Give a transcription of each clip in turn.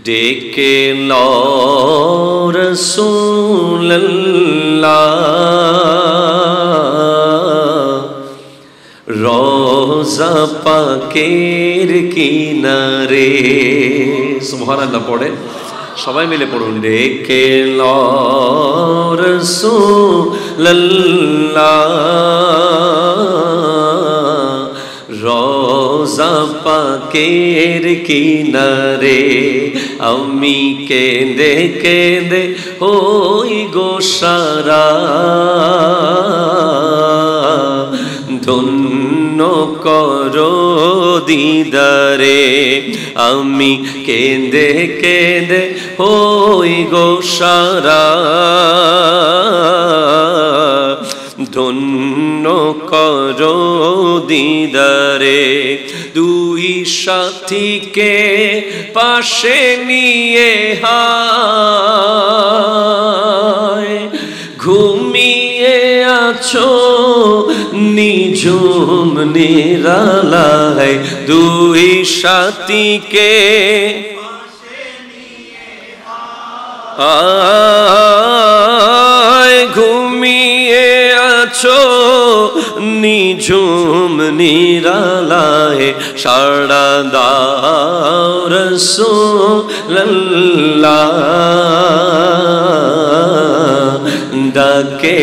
ডেকে লো রাসূলুল্লাহ রোজা পাকের কিনারে। সুবহানাল্লাহ পড়েন, সবাই মিলে পড়ুন। ডেকে লো রাসূলুল্লাহ রোজা পাকের কিনারে। আমি কেঁদে কেঁদে হই গো সারা, ধন্য করো দিদারে। আমি কেঁদে কেঁদে হই গো সারা, ধন্য করো দিদারে। দুই সাথীকে পাশে নিয়ে হায় ঘুমিয়ে আছো নিঝুম নিরালায়। দুই সাথীকে ঘুমিয়ে আছো নিঝুম নিরালায়। সাড়া দাও রাসূলুল্লাহ ডাকে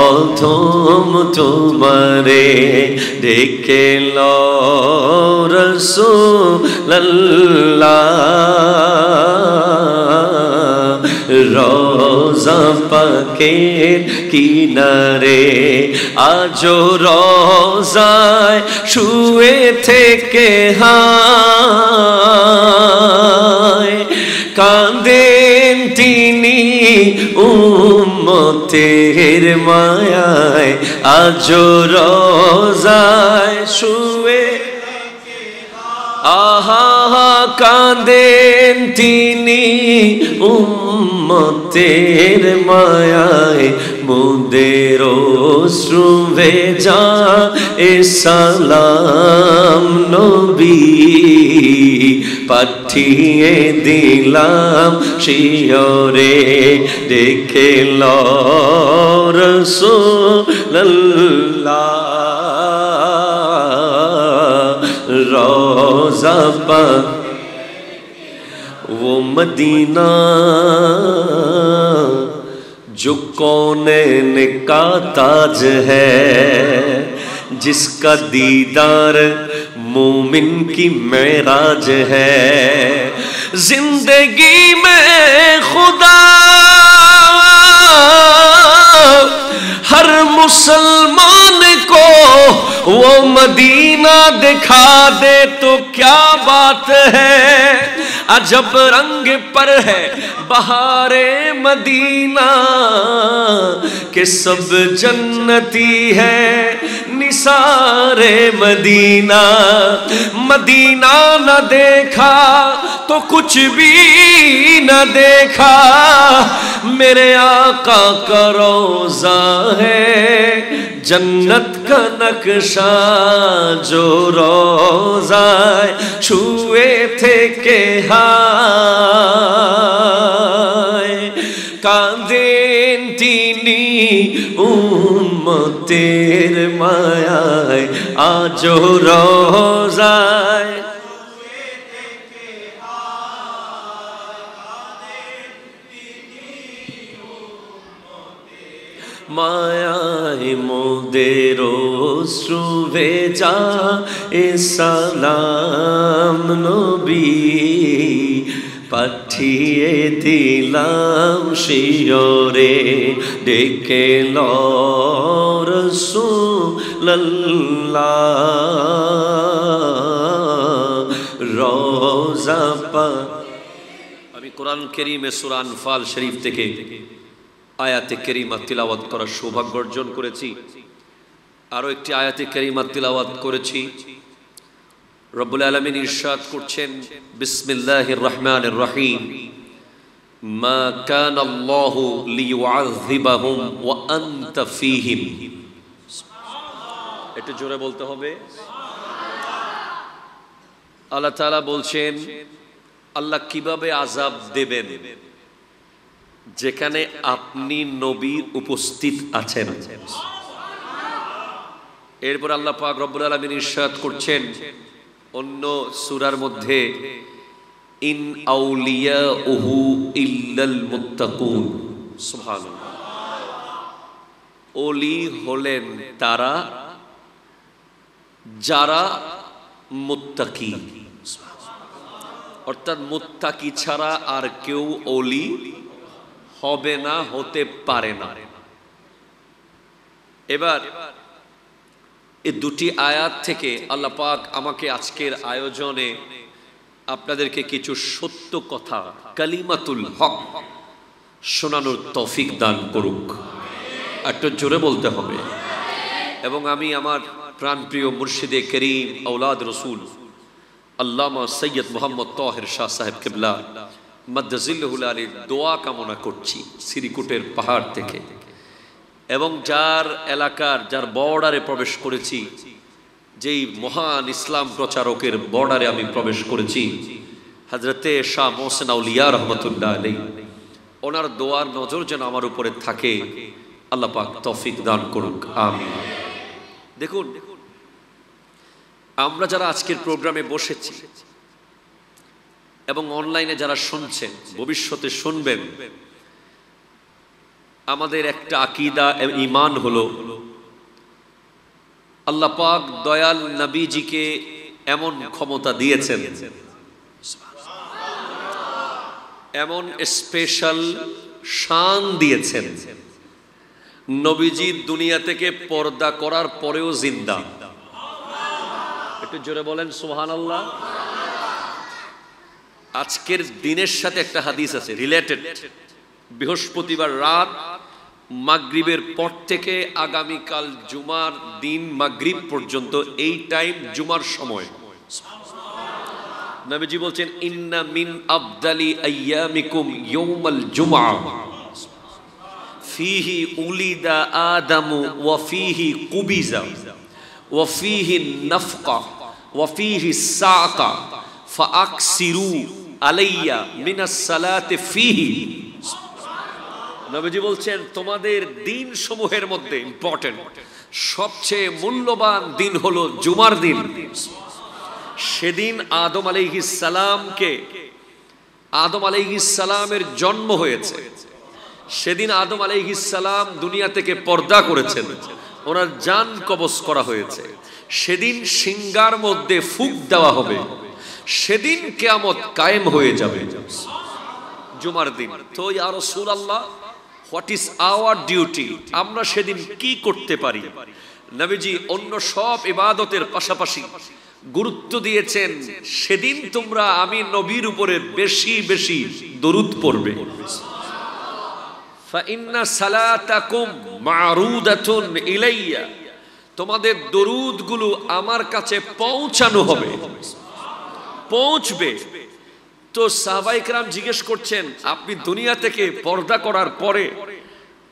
অথম তোমারে। ডেকে লো রাসূলুল্লাহ রোজা পাকের কিনারে। আজো রোজায় শুয়ে থেকে হায় কাঁদেন তিনি উম্মতের মায়ায়। আজো রোজায় শুয়ে আহা কাঁদেন তিনি উম্মতের মায়ায়। মুদের অশ্রু ভেজা এ সালাম নবী পাঠিয়ে দিলাম শিয়রে। দেখে লো রাসূলুল্লাহ रोज़ा पर वो मदीना जो कौनैन का ताज है, जिसका दीदार मोमिन की मेराज है। जिंदगी में खुदा हर मुसलमान को वो मदीना दिखा दे तो क्या बात है। अजब रंग पर है बहारे मदीना के सब जन्नती है निसारे मदीना। मदीना न देखा तो कुछ भी न देखा, मेरे आका का रोज़ा है जन्नत का नक्शा। जो रोज़ा छुए थे के हाय कांदेन तिनी उम्मतेर मायाय। आजो रोज़ाय मायाय मोদের অশ্রু ভেজা এ সালাম নবী পাঠিয়ে দিলাম শিয়রে। ডেকে লো রাসূলুল্লাহ রোজা পা। আমি কোরআন কারীমে সূরা আনফাল শরীফ থেকে আয়াতে কারিমা তিলাওয়াত করার সৌভাগ্য অর্জন করেছি। আরো একটি আয়াতে কারিমা তিলাওয়াত করেছি। রব্বুল আলামিন ইরশাদ করছেন বিসমিল্লাহির রহমানির রহিম মা কানা আল্লাহু লিয়ুআযযিবাহুম ওয়া আনতা ফীহিম। একটু জোরে বলতে হবে। আল্লাহ তাআলা বলছেন আল্লাহ কিভাবে আযাব দেবেন যেখানে আপনি নবী উপস্থিত আছেন। এরপর আল্লাহ পাক রব্বুল আলামিন ইরশাদ করছেন অন্য সূরার মধ্যে, ইন আউলিয়াউহু ইল্লাল মুত্তাকুন। সুবহানাল্লাহ। ওলি হলেন তারা যারা মুত্তাকি, অর্থাৎ মুত্তাকি ছাড়া আর কেউ ওলি হবে না, হতে পারে না। এবার এই দুটি আয়াত থেকে আল্লাহ পাক আমাকে আজকের আয়োজনে আপনাদেরকে কিছু সত্য কথা, কালিমাতুল হক শোনানোর তৌফিক দান করুক। একটু জোরে বলতে হবে। এবং আমি আমার প্রাণপ্রিয় মুর্শিদে করিম আওলাদ রসুল আল্লামা সৈয়দ মোহাম্মদ তাহের শাহ সাহেব কিবলা মাদ্দাজিল্লাহুল আলীর দোয়া কামনা করছি শ্রীকুটের পাহাড় থেকে। এবং যার এলাকার, যার বর্ডারে প্রবেশ করেছি, যেই মহান ইসলাম প্রচারকের বর্ডারে আমি প্রবেশ করেছি, হযরতে শাহ মোহসেন আউলিয়া রহমতুল্লাহ আলাইহি, ওনার দোয়ার নজর যেন আমার উপরে থাকে, আল্লাহ পাক তৌফিক দান করুক, আমিন। দেখুন, আমরা যারা আজকের প্রোগ্রামে বসেছি এবং অনলাইনে যারা শুনছেন, ভবিষ্যতে শুনবেন, আমাদের একটা আকীদা ঈমান হলো আল্লাহ পাক দয়াল নবীজিকে এমন ক্ষমতা দিয়েছেন, এমন স্পেশাল শান দিয়েছেন, নবীজি দুনিয়া থেকে পর্দা করার পরেও জিন্দা। একটু জোরে বলেন সুবহানাল্লাহ। আজকের দিনের সাথে একটা হাদিস আছে রিলেটেড। বৃহস্পতিবার রাত মাগরিবের পর থেকে আগামীকাল জুমার দিন মাগরিব পর্যন্ত এই টাইম জুমার সময় নবীজি বলছেন, ইন্না মিন আফদালি আইয়ামিকুম ইয়াউমাল জুমআ ফীহি উলিদা আদামু ওয়া ফীহি কুবিজা ওয়া ফীহি নাফকা ওয়া ফীহি সাকা ফাআকসিরু আলাইয়া মিনাস সালাতি ফীহি। নবীজি বলছেন, তোমাদের দিন সমূহের মধ্যে ইম্পর্টেন্ট সবচেয়ে মূল্যবান দিন হলো জুমার দিন। সেদিন আদম আলাইহিস সালামের জন্ম হয়েছে। সেদিন আদম আলাইহিস সালাম দুনিয়া থেকে পর্দা করেছেন, ওনার জান কবজ করা হয়েছে। সেদিন সিংহার মধ্যে ফুঁক দেওয়া হবে, সেদিন কিয়ামত কায়েম হয়ে যাবে। জুমার দিন। তো ইয়া রাসূলুল্লাহ, হোয়াট ইজ আওয়ার ডিউটি? আমরা সেদিন কি করতে পারি? নবীজি অন্য সব ইবাদতের পাশাপাশি গুরুত্ব দিয়েছেন, সেদিন তোমরা আমি নবীর উপরে বেশি বেশি দরুদ পড়বে। ফাইন্না সালাতাকুম মারুদাতুন ইলাইয়া, তোমাদের দরুদগুলো আমার কাছে পৌঁছানো হবে, পৌঁছবে। তো সাহাবায়ে কেরাম জিজ্ঞেস করছেন, আপনি দুনিয়া থেকে পর্দা করার পরে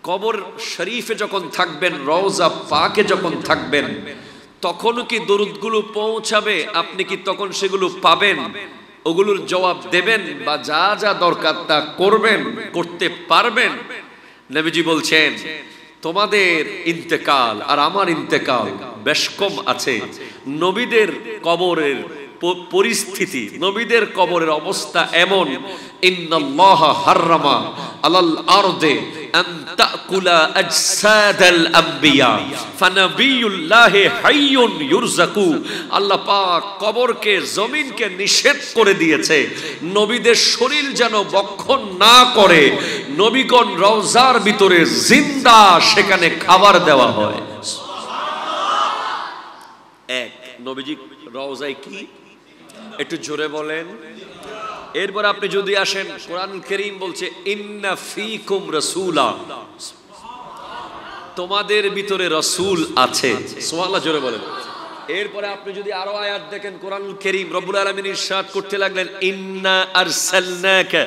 কবর শরীফে যখন থাকবেন, রওজা পাকে যখন থাকবেন, তখন কি দরুদগুলো পৌঁছাবে? আপনি কি তখন সেগুলো পাবেন? ওগুলোর জবাব দেবেন বা যা যা দরকার তা করবেন, করতে পারবেন? নবীজি বলছেন, তোমাদের ইন্তেকাল আর আমার ইন্তেকাল বেশ কম আছে। নবীদের কবরের পরিস্থিতি, নবীদের কবরের অবস্থা এমন, ইন্নাল্লাহা হাররামা আলাল আরদে আন তাকুলা আজসাদাল আম্বিয়া ফানাবিয়ুল্লাহি হাইয়ুন ইউরযাকু। আল্লাহ পাক কবরকে, জমিনকে নিষেধ করে দিয়েছে নবীদের শরীর যেন ভক্ষণ না করে। নবীগণ রওজার ভিতরে জিন্দা, সেখানে খাবার দেওয়া হয়। এক, নবীজি রওজায় কি? একটু জোরে বলেন। এরপর আপনি যদি আসেন, কোরআনুল কারীম বলছে, ইন্না ফীকুম রাসূলা, তোমাদের ভিতরে রাসূল আছে। সুবহানাল্লাহ, জোরে বলেন। এরপরে আপনি যদি আরো আয়াত দেখেন, কোরআনুল কারীম রব্বুল আলামিন ইরশাদ করতে লাগলেন, ইন্না আরসালনাকা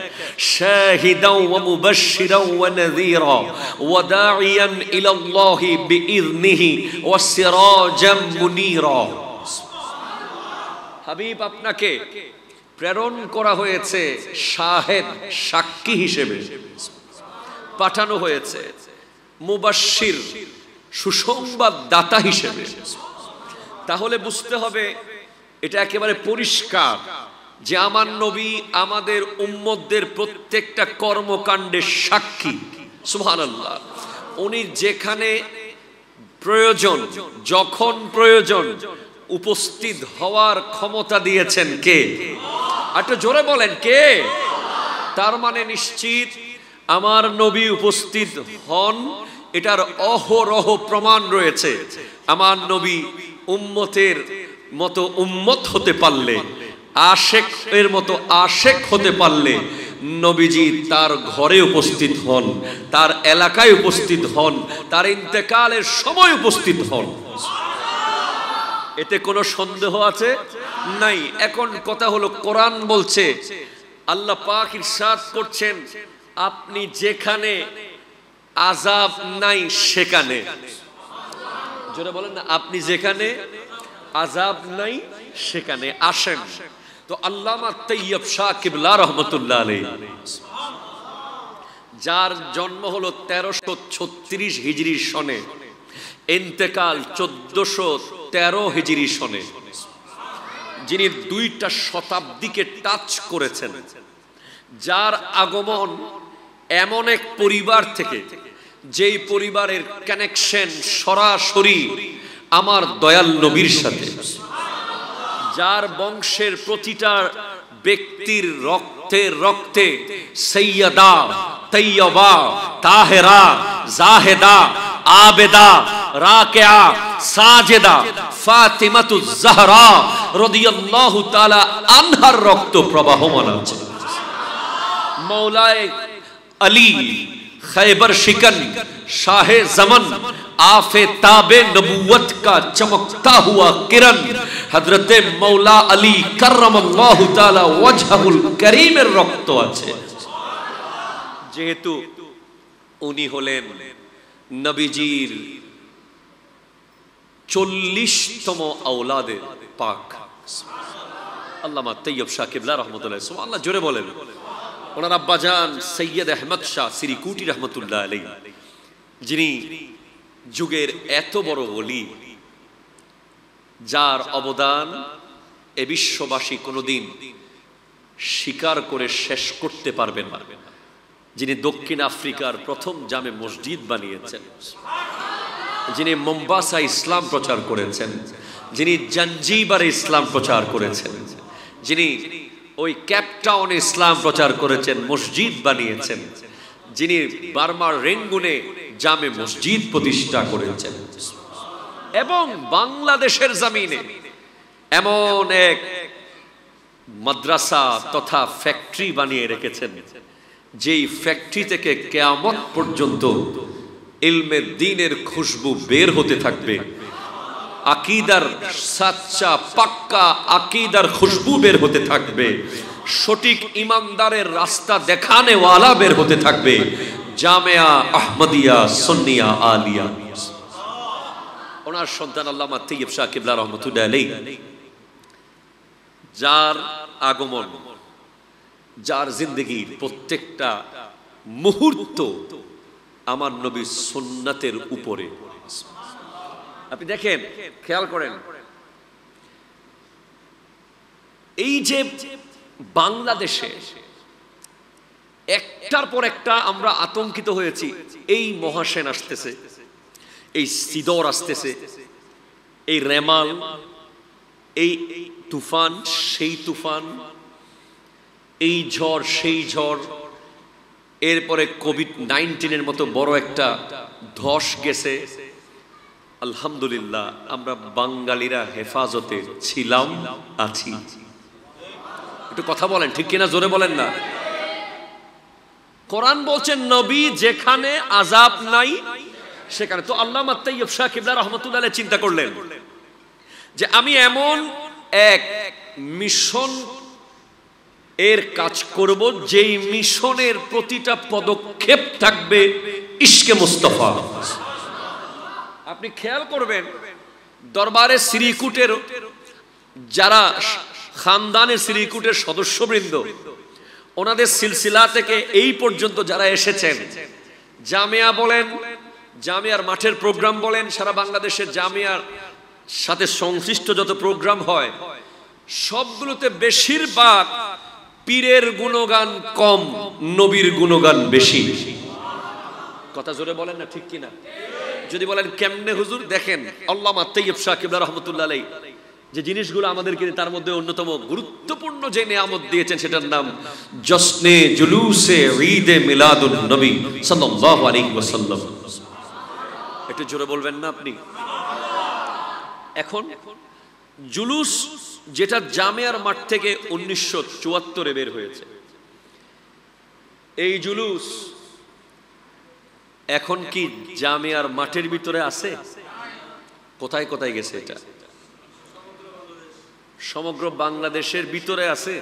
শাহিদাও ওয়া মুবাশশিরাও ওয়া নাযীরা ওয়া দাঈয়ান ইলাল্লাহি বিইযনিহি ওয়া সিরাজাম মুনীরা। হাবিব, আপনাকে প্রেরণ করা হয়েছে শাহেদ, সাক্ষী হিসেবে পাঠানো হয়েছে, মুবাশশির, সুসংবাদ দাতা হিসেবে। তাহলে বুঝতে হবে এটা একেবারে পরিষ্কার যে আমার নবী আমাদের উম্মতদের প্রত্যেকটা কর্মকাণ্ডের সাক্ষী। সুবহানাল্লাহ। উনি যেখানে প্রয়োজন, যখন প্রয়োজন উপস্থিত হওয়ার ক্ষমতা দিয়েছেন কে? একটু জোরে বলেন কে? তার মানে নিশ্চিত আমার নবী উপস্থিত হন, এটার অহরহ প্রমাণ রয়েছে। আমার নবী উম্মতের মতো উম্মত হতে পারলে, আশেক এর মতো আশেক হতে পারলে নবীজি তার ঘরে উপস্থিত হন, তার এলাকায় উপস্থিত হন, তার ইন্তেকালের সময় উপস্থিত হন। এতে কোনো সন্দেহ আছে? নাই। এখন কথা হলো, কোরআন বলছে, আল্লাহ পাক ইরশাদ করছেন, আপনি যেখানে আযাব নাই সেখানে, জোরে বলেন না, আপনি যেখানে আযাব নাই সেখানে আসেন। তো আল্লামা তৈয়ব শাহ কিবলা রহমতুল্লাহ আলাইহি, যার জন্ম হলো 1336 হিজরি সনে, ইন্তেকাল 1413 হিজরি সনে, যিনি 2টা শতাব্দীকে টাচ করেছেন, যার আগমন এমন এক পরিবার থেকে যেই পরিবারের কানেকশন সরাসরি আমার দয়াল নবীর সাথে, যার বংশের প্রতিটা ব্যক্তির রক্তে রক্তে সৈয়দা, তৈয়বা, তাহেরা, জাহেদা, আবেদা, রাকিয়া, সাজেদা ফাতিমাতুজ জাহরা রাদিয়াল্লাহু তাআলা আনহার রক্ত প্রবাহমান আছে। মৌলায়ে আলী खैबर शिकन शाहे जमन आफेताबे नबुवत का चमकता हुआ किरण हजरत मौला अली कर्रमल्लाहु ताला वजहुल करीमेर रक्त আছে। যেহেতু উনি হলেন নবীজির 40তম আওলাদে পাক, আল্লামা তৈয়ব শাহ কিবলা রহমতুল্লাহ, সুবহানাল্লাহ, জোরে বলেন। ওনার আব্বাজান সৈয়দ আহমদ শাহ সিরিকুটি রহমতুল্লাহ আলাইহি, যিনি যুগের এত বড় ওলি, যার অবদান এ বিশ্ববাসী কোনোদিন স্বীকার করে শেষ করতে পারবেন না, যিনি দক্ষিণ আফ্রিকার প্রথম জামে মসজিদ বানিয়েছেন, যিনি মোম্বাসা ইসলাম প্রচার করেছেন, যিনি জাঞ্জিবারে ইসলাম প্রচার করেছেন, যিনি ওই ক্যাপটাউনে ইসলাম প্রচার করেছেন, মসজিদ বানিয়েছেন, যিনি বার্মার রেঙ্গুনে জামে মসজিদ প্রতিষ্ঠা করেছেন, এবং বাংলাদেশের জমিনে এমন এক মাদ্রাসা তথা ফ্যাক্টরি বানিয়ে রেখেছেন, যেই ফ্যাক্টরি থেকে কিয়ামত পর্যন্ত ইলমে দ্বীনের খুশবু বের হতে থাকবে, আকিদার সাচ্চা পাক্কা আকিদার খুশবু বের হতে থাকবে, সঠিক ইমানদারের রাস্তা দেখানে ওয়ালা বের হতে থাকবে, জামিয়া আহমদিয়া সুন্নিয়া আলিয়া। ওনার সন্তান আল্লামা তৈয়ব শাহ কিবলা রহমতুল্লাহ আলাইহি, যার আগমন, যার জিন্দেগির প্রত্যেকটা মুহূর্ত আমার নবীর সুন্নাতের উপরে। আপনি দেখেন, খেয়াল করেন, এই যে বাংলাদেশে একটার পর একটা আমরা আতঙ্কিত হয়েছি, এই মহাসেন আসতেছে, এই সিদর আসতেছে, এই রেমাল, এই তুফান সেই তুফান, এই ঝড় সেই ঝড়, এরপরে কোভিড-19 মতো বড় একটা ধস গেছে। আলহামদুলিল্লাহ আমরা বাঙালিরা হেফাজতে ছিলাম, আছি। একটু কথা বলেন, ঠিক কিনা? জোরে বলেন না। কোরআন বলছেন নবী যেখানে আযাব নাই সেখানে। তো আল্লামা তৈয়ব শাহ কিবলা রহমতুল্লাহ আলাইহি চিন্তা করলেন যে আমি এমন এক মিশন এর কাজ করব, যেই মিশনের প্রতিটা পদক্ষেপ থাকবে ইশকে মুস্তাফা। আপনি খেয়াল করবেন, দরবারে শ্রীকুটের যারা খানদানে শ্রীকুটের সদস্যবৃন্দ, ওনাদের সিলসিলা থেকে এই পর্যন্ত যারা এসেছেন, জামিয়া বলেন, জামিয়ার মাঠের প্রোগ্রাম বলেন, সারা বাংলাদেশের জামিয়ার সাথে সংশ্লিষ্ট যত প্রোগ্রাম হয় সবগুলোতে বেশিরভাগ পীরের গুণগান কম, নবীর গুণগান বেশি। কথা জোরে বলেন না, ঠিক কিনা? যদি বলেন কেমনে হুজুর, দেখেন আল্লামা তাইয়্যিব শাহ কিবলা রাহমাতুল্লাহ আলাইহি যে জিনিসগুলো আমাদেরকে তার মধ্যে অন্যতম গুরুত্বপূর্ণ যে নিয়ামত দিয়েছেন সেটার নাম জশ্নে জুলুসে ঈদে মিলাদুন নবী সাল্লাল্লাহু আলাইহি ওয়াসাল্লাম। একটু জোরে বলবেন না আপনি? এখন জুলুস যেটা জামিয়ার মাঠ থেকে 1974-এ বের হয়েছে, এই জুলুস এখন কি জামিয়ার মাঠের ভিতরে আছে? কোথায় কোথায় গেছে? এটা সমগ্র বাংলাদেশের ভিতরে আছে।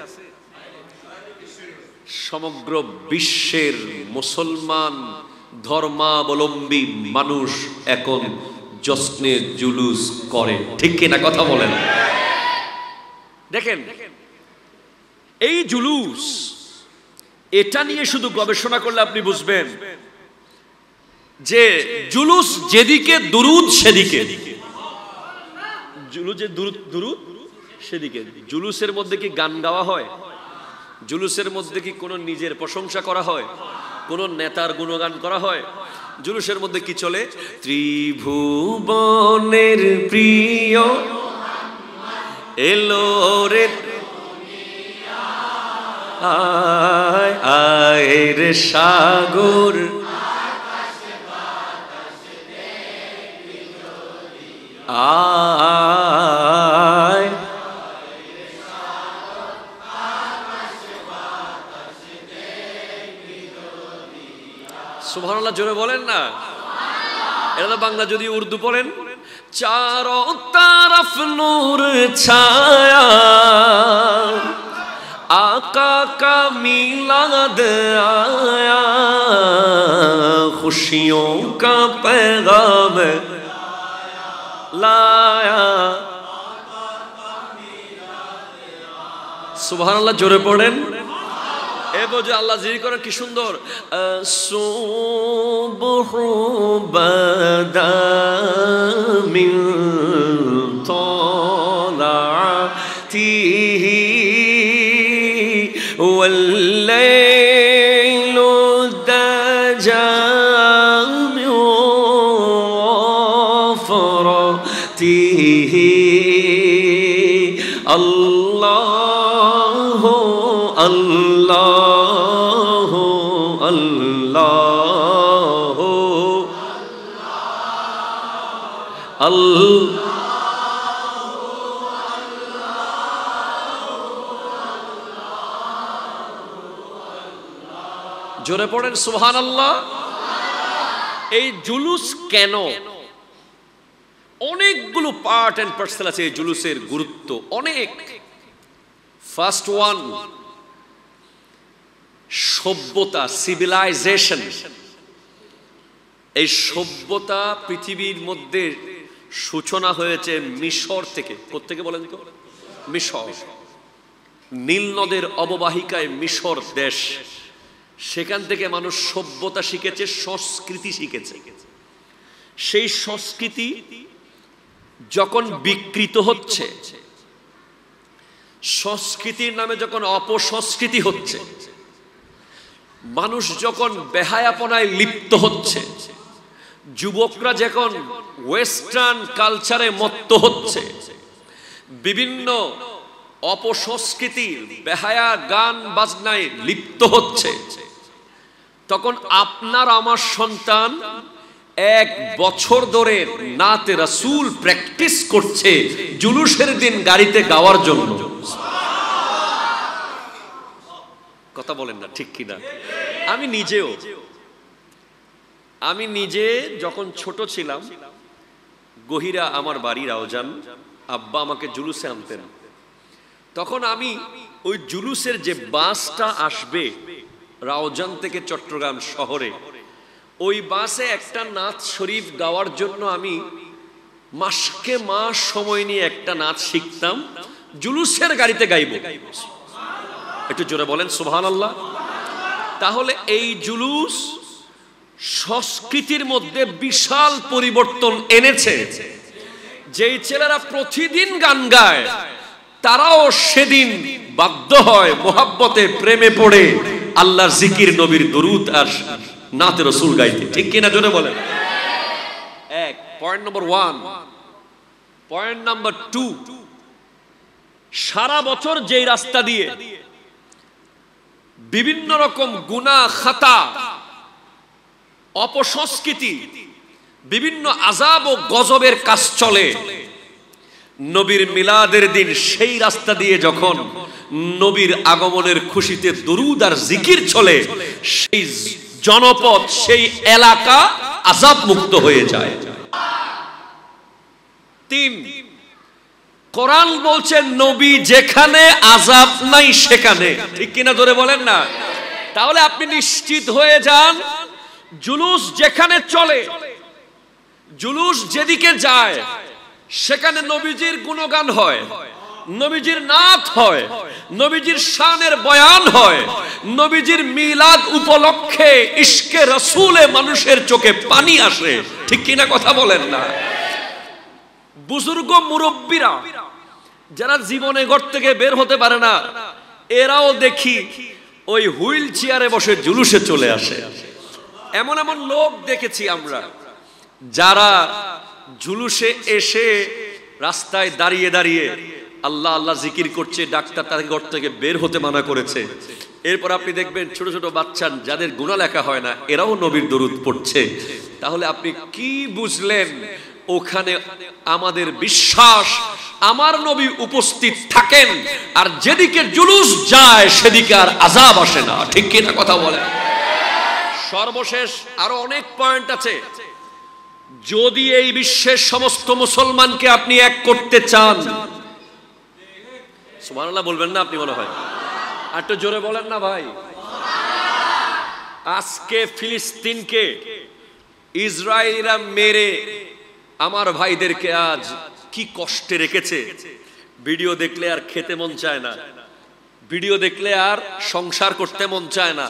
সমগ্র বিশ্বের মুসলমান ধর্মাবলম্বী মানুষ এখন জশ্নে জুলুস করে, ঠিক কিনা? কথা বলেন। দেখেন এই জুলুস, এটা নিয়ে শুধু গবেষণা করলে আপনি বুঝবেন যে জুলুস যেদিকে দুরুদ সেদিকে, জুলুসের দুরুদ সেদিকে। জুলুসের মধ্যে কি গান গাওয়া হয়? জুলুসের মধ্যে কি কোনো নিজের প্রশংসা করা হয়? কোনো নেতার গুণগান করা হয়? জুলুসের মধ্যে কি চলে? ত্রিভুবনের প্রিয় এলো রে, আয় আয় রে সাগর, আয়। সুবহানাল্লাহ, জোরে বলেন না। এটা বাংলা। যদি উর্দু পড়েন, চারো তারফ নূর ছায়া, आका का मिलाद आया, खुशियों का पैगाम लाया। सुबहानाल्लाह, जोरे पढ़ेन। এবার যে আল্লাহ জিকির করেন কি সুন্দর, সুবহু বাদা মিন তালাতিহি والليل دجى من وفرته الله الله الله الله জোরে পড়েন সুবহানাল্লাহ। এই জুলুস কেন? অনেকগুলো পার্ট এন্ড পার্সেল আছে এই জুলুসের গুরুত্ব অনেক। ফার্স্ট ওয়ান, সভ্যতা, সিভিলাইজেশন। এই সভ্যতা পৃথিবীর মধ্যে সূচনা হয়েছে মিশর থেকে। কোত্থেকে বলেন তো? মিশর। নীল নদের অববাহিকায় মিশর দেশ, সেখান থেকে মানুষ সভ্যতা শিখেছে, সংস্কৃতি শিখেছে। সেই সংস্কৃতি যখন বিকৃত হচ্ছে, সংস্কৃতির নামে যখন অপসংস্কৃতি হচ্ছে, মানুষ যখন বেহায়াপনায় লিপ্ত হচ্ছে, যুবকরা যখন ওয়েস্টার্ন কালচারে মত্ত হচ্ছে, বিভিন্ন অপসংস্কৃতি বেহায়া গান বাজনায় লিপ্ত হচ্ছে, তখন আপনার আমার সন্তান 1 বছর ধরে নাতে রাসূল প্র্যাকটিস করছে জুলুসের দিন গাড়িতে গাওয়ার জন্য। কথা বলেন না, ঠিক কিনা? আমি নিজে যখন ছোট ছিলাম, গহিরা আমার বাড়ি রাউজান, আব্বা আমাকে জুলুসে আনতেন। তখন আমি ওই জুলুসের যে বাসটা আসবে রাউজান থেকে চট্টগ্রাম শহরে, ওই বাসে একটা নাত শরীফ গাওয়ার জন্য আমি মাসকে মাস সময় নিয়ে একটা নাচ শিখতাম। জুলুসের গাড়িতে গাইব। একটু জোরে বলেন সুবহানাল্লাহ। তাহলে এই জুলুস সংস্কৃতির মধ্যে বিশাল পরিবর্তন এনেছে। যেই ছেলেরা প্রতিদিন গান গায় তারাও সেদিন বাধ্য হয় মোহাব্বতে প্রেমে পড়ে আল্লাহর জিকির, নবীর দরুদ আর নাতে রাসূল গাইতে। ঠিক কিনা জোরে বলেন। এক পয়েন্ট নম্বর 1। পয়েন্ট নাম্বার 2, সারা বছর যেই রাস্তা দিয়ে বিভিন্ন রকম গুনাহ, খাতা, অপসংস্কৃতি, বিভিন্ন আযাব ও গজবের কাজ চলে, নবীর মিলাদের দিন সেই রাস্তা দিয়ে যখন নবীর আগমনের খুশিতে দরুদ আর জিকির চলে, সেই জনপদ, সেই এলাকা আযাব মুক্ত হয়ে যায়। 3, কোরআন বলছে নবী যেখানে আযাব নাই সেখানে। ঠিক কিনা জোরে বলেন না। তাহলে আপনি নিশ্চিত হয়ে যান, জুলুস যেখানে চলে, জুলুস যেদিকে যায়, সেখানে নবীজির গুণগান হয়, নবীজির নাত হয়, নবীজির শানের বয়ান হয়, নবীজির মিলাদ উপলক্ষে ইশকে রাসূলে মানুষের চোখে পানি আসে। ঠিক কিনা কথা বলেন না। বুজুর্গ মুরব্বীরা যারা জীবনে ঘর থেকে বের হতে পারে না, এরাও দেখি ওই হুইল চেয়ারে বসে জুলুসে চলে আসে। এমন এমন লোক দেখেছি আমরা যারা জুলুসে এসে রাস্তায় দাঁড়িয়ে দাঁড়িয়ে আল্লাহ আল্লাহ জিকির করছে, ডাক্তার তাদের ঘর থেকে বের হতে মানা করেছে। এরপর আপনি দেখবেন ছোট ছোট বাচ্চা যাদের গুনাহ লেখা হয় না, এরাও নবীর দরুদ পড়ছে। তাহলে আপনি কি বুঝলেন? ওখানে আমাদের বিশ্বাস আমার নবী উপস্থিত থাকেন, আর যেদিকে জুলুস যায় সেদিকে আর আযাব আসে না। ঠিক কিনা কথা বলে। সর্বশেষ আরো অনেক পয়েন্ট আছে। যদি এই বিশ্বের সমস্ত মুসলমানকে আপনি এক করতে চান, সুবহানাল্লাহ বলবেন না আপনি? মনে হয় আর একটু জোরে বলেন না ভাই। আজকে ফিলিস্তিনকে ইসরায়েলিরা মেরে আমার ভাইদেরকে আজ কি কষ্টে রেখেছে। ভিডিও দেখলে আর খেতে মন চায় না, ভিডিও দেখলে আর সংসার করতে মন চায় না।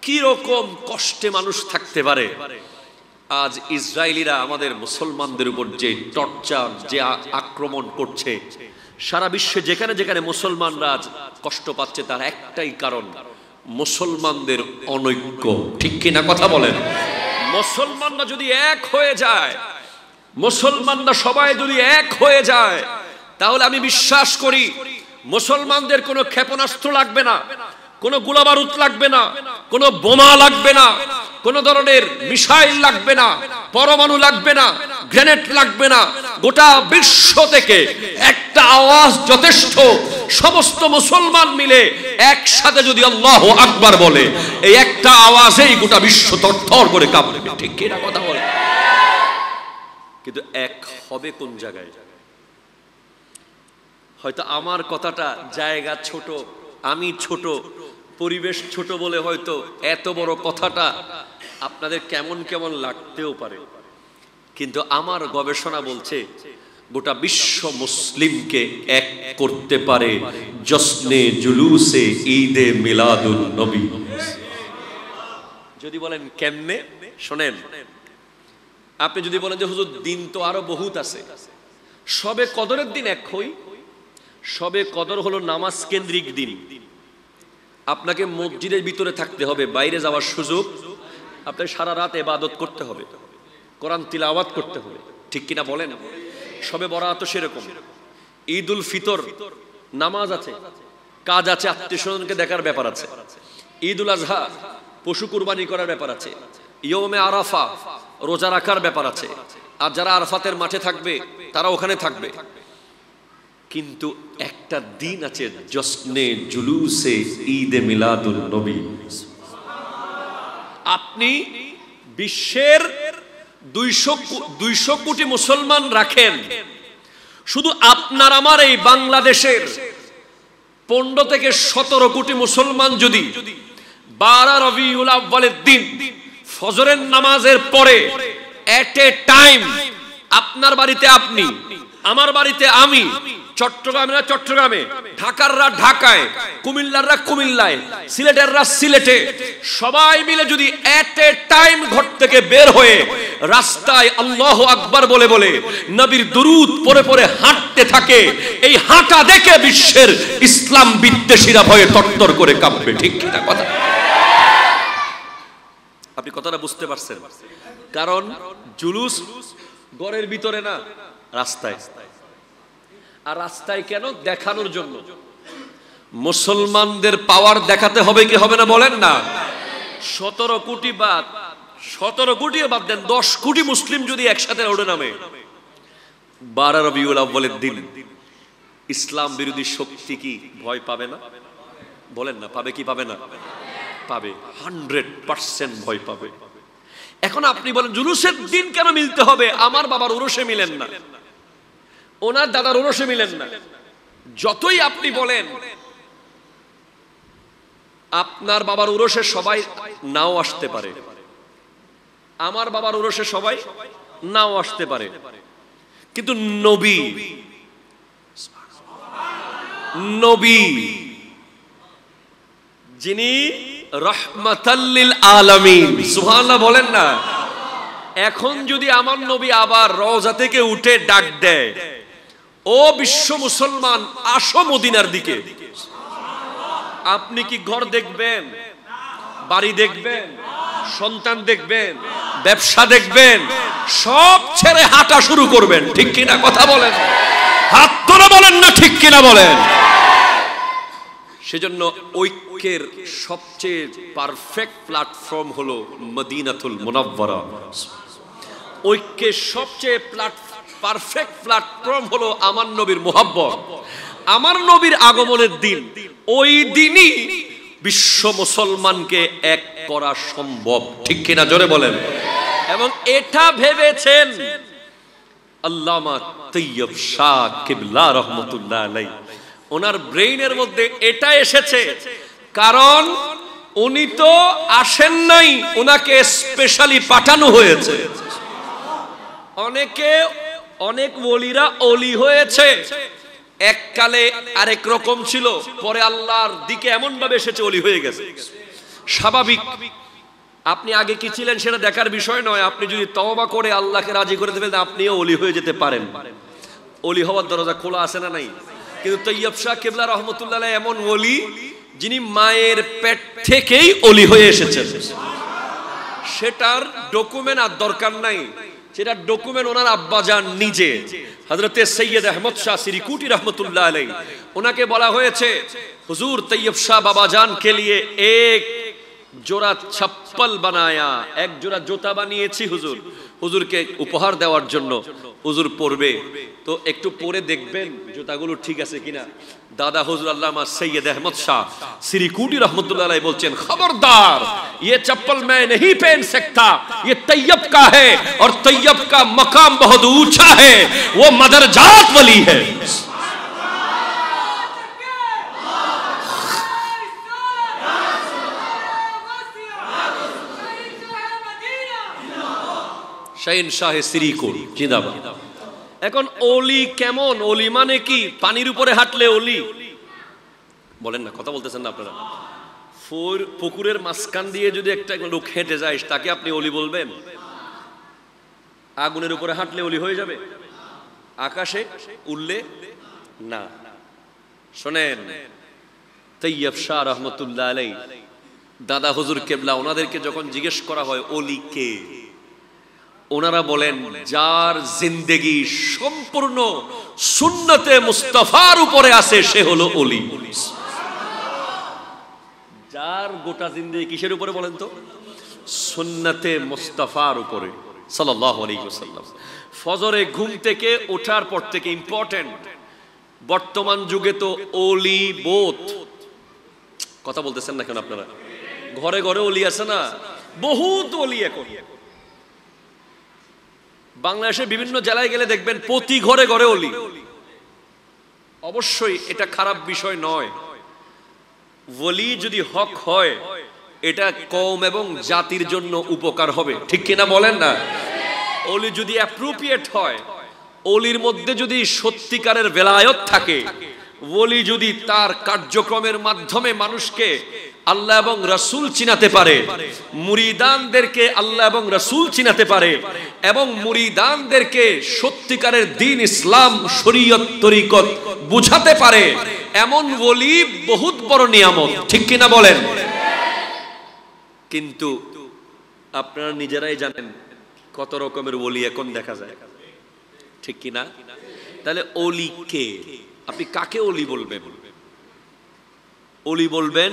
কি রকম কষ্টে মানুষ থাকতে পারে। আজ ইসরায়েলিরা আমাদের মুসলমানদের উপর যে টর্চার, যে আক্রমণ করছে, সারা বিশ্বে যেখানে যেখানে মুসলমানরা আজ কষ্ট পাচ্ছে, তার একটাই কারণ, মুসলমানদের অনৈক্য। ঠিক কিনা কথা বলেন। মুসলমানরা যদি এক হয়ে যায়, মুসলমানরা সবাই যদি এক হয়ে যায়, তাহলে আমি বিশ্বাস করি মুসলমানদের কোনো ক্ষেপণাস্ত্র লাগবে না, কোনো গোলাবারুদ লাগবে না, কোনো বোমা লাগবে না, কোন ধরনের মিসাইল লাগবে না, পরমাণু লাগবে না, গ্রেনেড লাগবে না। গোটা বিশ্ব থেকে একটা আওয়াজ যথেষ্ট। সমস্ত মুসলমান মিলে একসাথে যদি আল্লাহু আকবার বলে, এই একটা আওয়াজেই গোটা বিশ্ব থরথর করে কাঁপবে। ঠিক কিনা কথা বলে। কিন্তু এক হবে কোন জায়গায়? হয়তো আমার কথাটা জায়গা ছোট, আমি ছোট, পরিবেশ ছোট বলে হয়তো এত বড় কথাটা আপনাদের কেমন কেমন লাগতেও পারে। কিন্তু আমার গবেষণা বলছে গোটা বিশ্ব মুসলিমকে এক করতে পারে জশ্নে জুলুসে ঈদে মিলাদুন নবী। যদি বলেন কেমনে, শোনেন। আপনি যদি বলেন যে হুজুর দিন তো আরো বহুত আছে, সবে কদরের দিন এক হই। সবে কদর হলো নামাজ কেন্দ্রিক দিন। আপনাকে মসজিদের ভিতরে থাকতে হবে, বাইরে যাওয়ার সুযোগ। আপনাকে সারা রাত ইবাদত করতে হবে, কোরআন তিলাওয়াত করতে হবে। ঠিক কিনা বলেন। সবে বরাত তো সেরকম। ঈদ উল ফিতর নামাজ আছে, কাজ আছে, আত্মীয় স্বজনকে দেখার ব্যাপার আছে। ঈদ উল আজহা পশু কুরবানি করার ব্যাপার আছে। ইয়মে আরাফা রোজা রাখার ব্যাপার আছে। আর যারা আরাফাতের মাঠে থাকবে তারা ওখানে থাকবে। কিন্তু একটা দিন আছে জশ্নে জুলুসে ঈদে মিলাদুন নবী। আপনি বিশ্বের 200 কোটি মুসলমান রাখেন, শুধু আপনার আমার এই বাংলাদেশের 15 থেকে 17 কোটি মুসলমান যদি 12 রবিউল আউয়ালের দিন ফজরের নামাজের পরে এট এ টাইম আপনার বাড়িতে আপনি আমার বাড়িতে আমি, চট্টগ্রামেরা চট্টগ্রামে, ঢাকাররা ঢাকায়, কুমিল্লাররা কুমিল্লায়, সিলেটেররা সিলেটে, সবাই মিলে যদি এট এ টাইম ঘর থেকে বের হয়ে রাস্তায় আল্লাহু আকবার বলে বলে নবীর দুরূদ পড়ে পড়ে হাঁটতে থাকে, এই হাঁটা দেখে বিশ্বের ইসলাম বিদ্বেষীরা ভয়ে তরতর করে কাঁপবে। ঠিক কিনা কথা? আপনি কথাটা বুঝতে পারছেন? কারণ জুলুস ঘরের ভিতরে না, রাস্তায়। আর রাস্তায় কেন? দেখানোর জন্য। মুসলমানদের পাওয়ার দেখাতে হবে কি হবে না বলেন না? 17 কোটি বাদ, 17 কোটিও বাদ দেন, 10 কোটি মুসলিম যদি একসাথে ওঠে নামে 12 রবিউল আউয়ালের দিন, ইসলাম বিরোধী শক্তি কি ভয় পাবে না? বলেন না, পাবে কি পাবে না? পাবে, 100% ভয় পাবে। এখন আপনি বলেন জুলুসের দিন কেন মিলতে হবে? আমার বাবার উরসে মিলেন না, ওনার দাদার উরসে মিলেন না। যতই আপনি বলেন আপনার বাবার উরসে সবাই নাও আসতে পারে, আমার বাবার উরসে সবাই নাও আসতে পারে, কিন্তু নবী নবী যিনি রাহমাতাল লিল আলামিন, সুবহানাল্লাহ বলেন না। এখন যদি আমার নবী আবার রওজা থেকে উঠে ডাক দেয়, ও বিশ্ব মুসলমান আসো মদিনার দিকে, আপনি কি ঘর দেখবেন, বাড়ি দেখবেন, সন্তান দেখবেন, ব্যবসা দেখবেন, সব ছেড়ে হাঁটা শুরু করবেন? ঠিক কিনা কথা বলেন? হাত তুলে বলেন না ঠিক কিনা বলেন? সেজন্য ঐক্যের সবচেয়ে পারফেক্ট প্ল্যাটফর্ম হলো মদিনাতুল মুনাওয়ারা। ঐক্যের সবচেয়ে পারফেক্ট প্ল্যাটফর্ম হলো আমার নবীর মুহাব্বত। আমার নবীর আগমনের দিন, ওই দিনই বিশ্ব মুসলমানকে এক করা সম্ভব। ঠিক কিনা জোরে বলেন? এবং এটা ভেবেছেন আল্লামা তৈয়ব শাহ কিবলা রহমতুল্লাহ আলাইহি, ওনার ব্রেইনের মধ্যে এটা এসেছে। কারণ উনি তো আসেন নাই, ওনাকে স্পেশালি পাঠানো হয়েছে। অনেক ওলিরা ওলি হয়েছে, এককালে আরেক রকম ছিল, পরে আল্লাহর দিকে এমন ভাবে এসেছে ওলি হয়ে গেছে। স্বাভাবিক, আপনি আগে কি ছিলেন সেটা দেখার বিষয় নয়। আপনি যদি তওবা করে আল্লাহকে রাজি করে দেবেন, আপনিও ওলি হয়ে যেতে পারেন। ওলি হওয়ার দরজা খোলা আছে না নাই? কিন্তু তৈয়ব শাহ কিবলা রহমতুল্লাহ আলাইহি এমন ওলি যিনি মায়ের পেট থেকেই ওলি হয়ে এসেছেন। সেটার ডকুমেন্ট আর দরকার নাই, সেটার ডকুমেন্ট ওনার আব্বাজান নিজে হযরতে সৈয়দ আহমদ শাহ সিরিকুটি রহমতুল্লাহ আলাইহি, ওনাকে বলা হয়েছে হুজুর তৈয়ব শাহ বাবাজান কে লিয়ে এক জোড়া চপ্পল বানায়া, এক জোড়া জুতা বানিয়েছি হুজুর, হুজুরকে উপহার দেওয়ার জন্য। হুজুর পরবে তো একটু পরে দেখবেন জুতাগুলো ঠিক আছে কিনা। দাদা হুজুর আল্লামা সৈয়দ আহমদ শাহ সিরিকুটি রহমতুল্লাহ আলাইহি বলছেন, খবরদার ये चप्पल मैं नहीं पहन सकता, ये तैयब का है और तैयब का मकाम बहुत ऊंचा है, वो मदरजात वली है। শাহিনশাহ সিরিকুট জিন্দাবাদ। এখন ওলি কেমন? ওলি মানে কি? পানির উপরে হাঁটলে ওলি? বলেন না, কথা বলতেছেন না আপনারা? পুকুরের মাঝখান দিয়ে যদি একটা লোক হেঁটে যায়, তাকে আপনি ওলি বলবেন? আগুনের উপরে হাঁটলে ওলি হয়ে যাবে? আকাশে উড়লে না। শোনেন, তৈয়ব শাহ রহমতুল্লাহ আলাইহি দাদা হুজুর কেবলা, ওনাদেরকে যখন জিজ্ঞেস করা হয় ওলি কে, ওনারা বলেন যার জিন্দেগি সম্পূর্ণ সুন্নতে মুস্তাফার উপরে আছে সে হলো ওলি। যার গোটা জিন্দেগি কিসের উপরে বলেন তো? সুন্নতে মুস্তাফার উপরে সাল্লাল্লাহু আলাইহি ওয়াসাল্লাম। ফজরে ঘুম থেকে ওঠার পর থেকে ইম্পর্টেন্ট। বর্তমান যুগে তো ওলি বোধ, কথা বলতেছেন না কেন আপনারা? ঘরে ঘরে ওলি আছে না, বহুত ওলি। এখন বাংলাদেশের বিভিন্ন জেলায় গেলে দেখবেন প্রতি ঘরে ঘরে ওলি। অবশ্যই এটা খারাপ বিষয় নয়। ওলি যদি হক হয়, এটা কওম এবং জাতির জন্য উপকার হবে। ঠিক কিনা বলেন না? ওলি যদি অ্যাপ্রোপ্রিয়েট হয়, ওলির মধ্যে যদি সত্যিকারের বেলায়ত থাকে, ওলি যদি তার কার্যক্রমের মাধ্যমে মানুষকে আল্লাহ এবং রাসূল চিনাতে পারে, মুরিদানদেরকে আল্লাহ এবং রাসূল চিনাতে পারে, এবং মুরিদানদেরকে সত্যিকারের দ্বীন ইসলাম শরীয়ত তরিকত বুঝাতে পারে, এমন ওলি বহুত বড় নিয়ামত। ঠিক কিনা বলেন? কিন্তু আপনারা নিজেরাই জানেন কত রকমের ওলি এখন দেখা যায়। ঠিক কিনা? তাহলে ওলি কে? আপনি কাকে ওলি বলবেন? ওলি বলবেন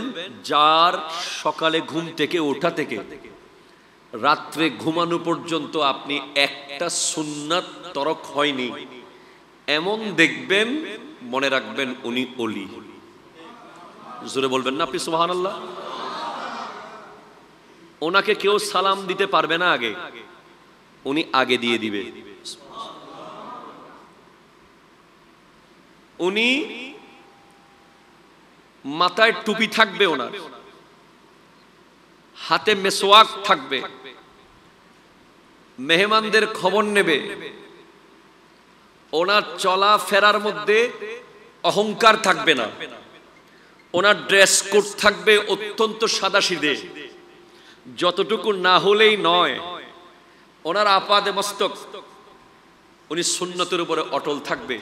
যার সকালে ঘুম থেকে ওঠা থেকে রাত্রে ঘুমানো পর্যন্ত আপনি একটা সুন্নাত তরক হয়নি, এমন দেখবেন, মনে রাখবেন উনি ওলি। জোরে বলবেন না আপনি সুবহানাল্লাহ? ওনাকে কেউ সালাম দিতে পারবে না আগে, উনি আগে দিয়ে দিবে। উনি মাথায় টুপি থাকবে, ওনার হাতে মেসওয়াক থাকবে, মেহমানদের খবর নেবে, ওনার চলা ফেরার মধ্যে অহংকার থাকবে না, ওনার ড্রেস কোড থাকবে অত্যন্ত সাদাসিধে, যতটুকু না হলেই নয়, ওনার আপাদে মস্তক, উনি সুন্নতের উপরে অটল থাকবে।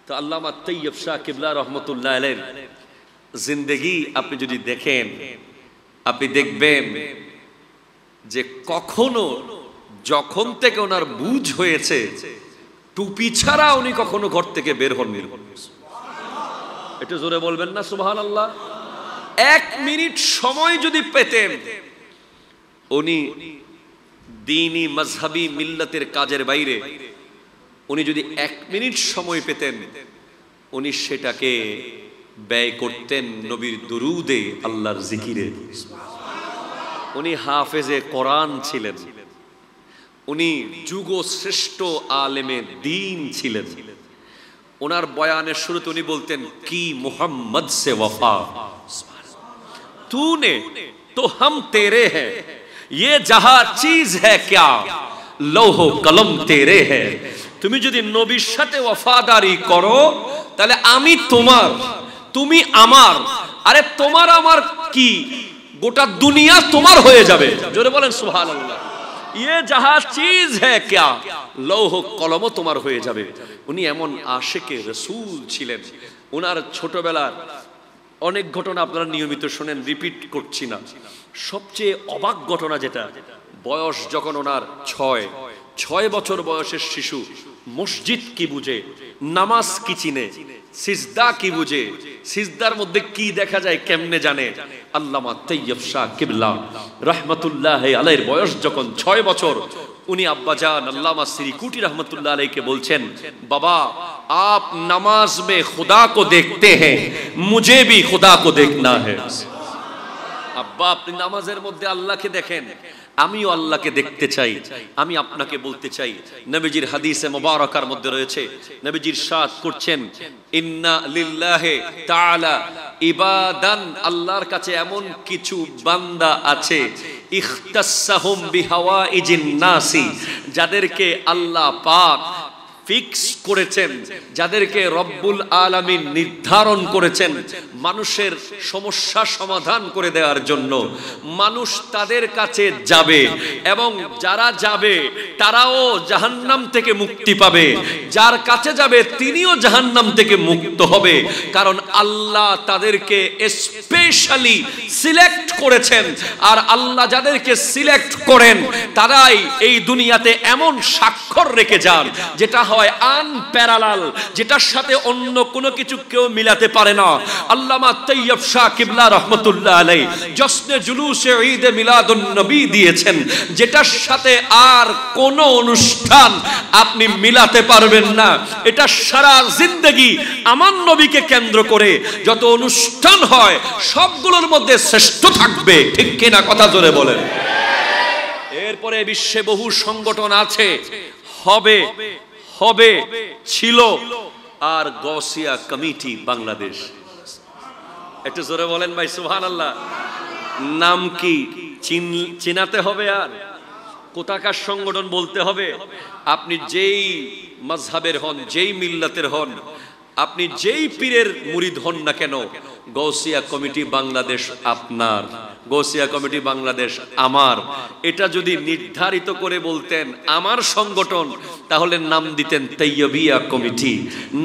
তো আল্লামা তৈয়ব শাহ কিবলা রহমতুল্লাহ আলাইহির জিন্দেগি আপনি যদি দেখেন, আপনি দেখবেন যে কখনো যখন থেকে ওনার বুঝ হয়েছে, টুপি ছাড়া উনি কখনো ঘর থেকে বের হননি। একটু জোরে বলবেন না সুবহানাল্লাহ? এক মিনিট সময় যদি পেতেন, উনি দ্বীনি মাযহাবী মিল্লাতের কাজের বাইরে উনি যদি এক মিনিট সময় পেতেন, উনি সেটাকে ব্যয় করতেন নবীর দুরুদে, আল্লাহর জিকিরে। উনি হাফেজে কোরআন ছিলেন, উনি যুগ শ্রেষ্ঠ আলেমে দ্বীন ছিলেন। ওনার বয়ানের শুরুতে উনি বলতেন, কি মুহাম্মদ সে ওয়াফা, तूने तो हम तेरे हैं, ये जहां चीज है क्या, লৌহ কলম তেরে হ্যায়। তুমি যদি নবীর সাথে ওয়াফাদারি করো, তাহলে আমি তোমার, তুমি আমার। আরে তোমার আমার কি, গোটা দুনিয়া তোমার হয়ে যাবে। জোরে বলেন সুবহানাল্লাহ। ये जहां चीज है क्या, লৌহ কলমও তোমার হয়ে যাবে। উনি এমন আশিকে রাসূল ছিলেন। ওনার ছোটবেলার অনেক ঘটনা আপনারা নিয়মিত শোনেন, রিপিট করছি না। সবচেয়ে অবাক ঘটনা যেটা, বয়স যখন ওনার 6 বছর বয়সের শিশু মসজিদ কি বুঝে, নামাজ কি চিনে, সিজদা কি বুঝে, সিজদার মধ্যে কি দেখা যায় কেমনে জানে। আল্লামা তৈয়ব শাহ কিবলা রহমতুল্লাহ আলাইহির বয়স যখন 6 বছর, উনি আব্বাজান আল্লামা সিরিকুটি রহমতুল্লাহ আলাইহিকে বলছেন, বাবা आप नमाज में खुदा को देखते हैं, मुझे भी खुदा को देखना है। আব্বা আপনি নামাজের মধ্যে আল্লাহকে দেখেন, আমিও আল্লাহকে দেখতে চাই। আমি আপনাকে বলতে চাই, নবীজির হাদিসে মুবারাকার মধ্যে রয়েছে, নবীজি ইরশাদ করছেন, ইন্না লিল্লাহি তাআলা ইবাদান, আল্লাহর কাছে এমন কিছু বান্দা আছে, ইখতাসসাহুম বিহাওয়াইজিন নাসি, যাদেরকে আল্লাহ পাক ফিক্স করেছেন, যাদেরকে রব্বুল আলামিন নির্ধারণ করেছেন মানুষের সমস্যা সমাধান করে দেওয়ার জন্য। মানুষ তাদের কাছে যাবে এবং যারা যাবে তারাও জাহান্নাম থেকে মুক্তি পাবে, যার কাছে যাবে তিনিও জাহান্নাম থেকে মুক্ত হবে। কারণ আল্লাহ তাদেরকে স্পেশালি সিলেক্ট করেছেন, আর আল্লাহ যাদেরকে সিলেক্ট করেন তারাই এই দুনিয়াতে এমন স্বাক্ষর রেখে যান যেটা হয় আনপ্যারালাল, যেটার সাথে অন্য কোনো কিছু কেউ মিলাতে পারে না। আল্লামা তৈয়ব শাহ কিবলা রহমতুল্লাহ আলাইহি জশ্নে জুলুসে ঈদে মিলাদুন নবী দিয়েছেন, যেটার সাথে আর কোনো অনুষ্ঠান আপনি মিলাতে পারবেন না। এটা সারা জিন্দেগি আমার নবীকে কেন্দ্র করে যত অনুষ্ঠান হয় সবগুলোর মধ্যে শ্রেষ্ঠ থাকবে। ঠিক কিনা কথা জোরে বলেন। এরপরে বিশ্বে বহু সংগঠন আছে, হবে হবে ছিল, আর গৌসিয়া কমিটি বাংলাদেশ। একটু জোরে বলেন ভাই সুবহানাল্লাহ। নাম কি চিনাতে হবে, আর কোথাকার সংগঠন বলতে হবে? আপনি যেই মাযহাবের হন, যেই মিল্লাতের হন, আপনি যেই পীরের মুরিদ হন না কেন, গৌসিয়া কমিটি বাংলাদেশ আপনার, গৌসিয়া কমিটি বাংলাদেশ আমার। এটা যদি নির্ধারিত করে বলতেন আমার সংগঠন, তাহলে নাম দিতেন তৈয়বিয়া কমিটি,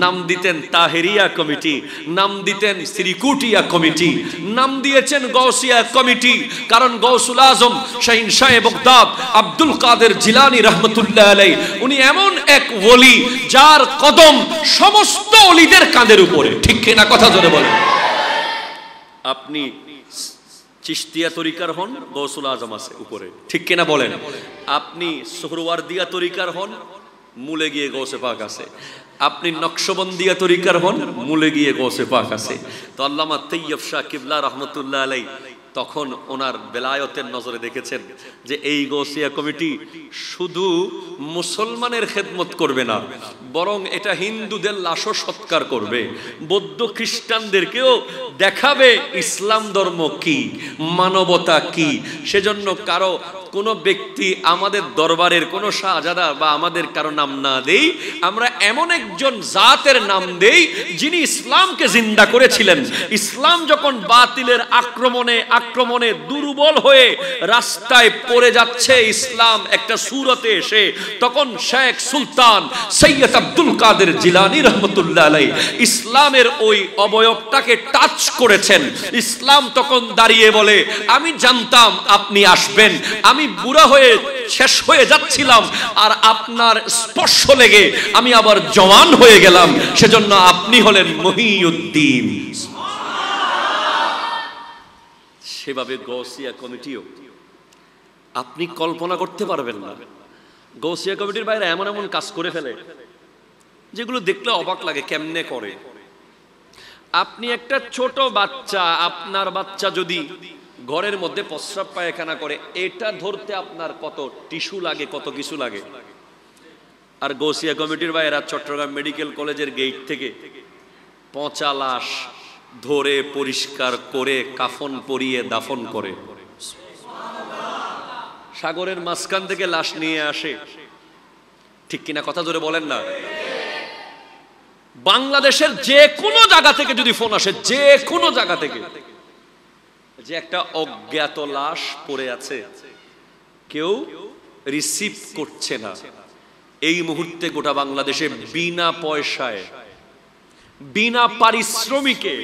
নাম দিতেন তাহেরিয়া কমিটি, নাম দিতেন শ্রীকুটিয়া কমিটি, নাম দিয়েছেন গৌসিয়া কমিটি। কারণ গৌসুল আজম শাহিন শাহ বগদাদ আব্দুল কাদের জিলানী রহমতুল্লাহ আলাইহি, উনি এমন এক ওলি যার কদম সমস্ত ওলিদের কাঁধের উপরে। ঠিক কিনা? কথা জোরে বলেন। আপনি চিশতিয়া তরিকার হন, গৌসুল আজম আছে উপরে। ঠিক কিনা বলেন? আপনি সোহরওয়ার্দিয়া তরিকার হন, মূলে গিয়ে গৌসে পাক আছে। আপনি নকশবন্দিয়া তরিকার হন, মূলে গিয়ে গৌসে পাক আছে। তো আল্লামা তৈয়ব শাহ কিবলা রহমতুল্লাহ আলাইহি তখন ওনার বেলায়তের নজরে দেখেছেন যে এই গৌসিয়া কমিটি শুধু মুসলমানের খেদমত করবে না, বরং এটা হিন্দুদের লাশও সৎকার করবে, বৌদ্ধ খ্রিস্টানদেরকেও দেখাবে ইসলাম ধর্ম কি, মানবতা কি। সেজন্য কারো কোনো ব্যক্তি আমাদের দরবারের কোনো শাহজাদা বা আমাদের কারো নাম না দেই, আমরা এমন একজন জাতের নাম দেই যিনি ইসলামকে জিন্দা করেছিলেন। ইসলাম যখন বাতিলের আক্রমণে দুর্বল হয়ে রাস্তায় পড়ে যাচ্ছে, ইসলাম একটা সূরতে এসে, তখন শেখ সুলতান সৈয়দ আব্দুল কাদের জিলানী রহমতুল্লাহ আলাইহি ইসলামের ওই অবয়বটাকে টাচ করেছেন। ইসলাম তখন দাঁড়িয়ে বলে, আমি জানতাম আপনি আসবেন, আমি বুড়া হয়ে শেষ হয়ে যাচ্ছিলাম, আর আপনার স্পর্শ লেগে আমি আবার জওয়ান হয়ে গেলাম, সেজন্য আপনি হলেন মহিউদ্দিন। সেভাবে গৌসিয়া কমিটিও আপনি কল্পনা করতে পারবেন না। গৌসিয়া কমিটির বাইরে এমন এমন কাজ করে ফেলে যেগুলো দেখলে অবাক লাগে, কেমনে করে। আপনি একটা ছোট বাচ্চা, আপনার বাচ্চা যদি ঘরের মধ্যে প্রস্রাব পায়খানা করে, এটা ধরতে আপনার কত টিস্যু লাগে, কত কিছু লাগে। আর গৌসিয়া কমিটির বাইরা চট্টগ্রাম মেডিকেল কলেজের গেট থেকে পচা লাশ ধরে পরিষ্কার করে কাফন পরিয়ে দাফন করে। সাগরের মাঝখান থেকে লাশ নিয়ে আসে। ঠিক কিনা? কথা জোরে বলেন না। বাংলাদেশের যে কোনো জায়গা থেকে যদি ফোন আসে, যে কোনো জায়গা থেকে, যে একটা অজ্ঞাত লাশ পড়ে আছে, কেউ রিসিভ করছে না, এই মুহূর্তে গোটা বাংলাদেশে বিনা পয়সায়, বিনা পারিশ্রমিকে,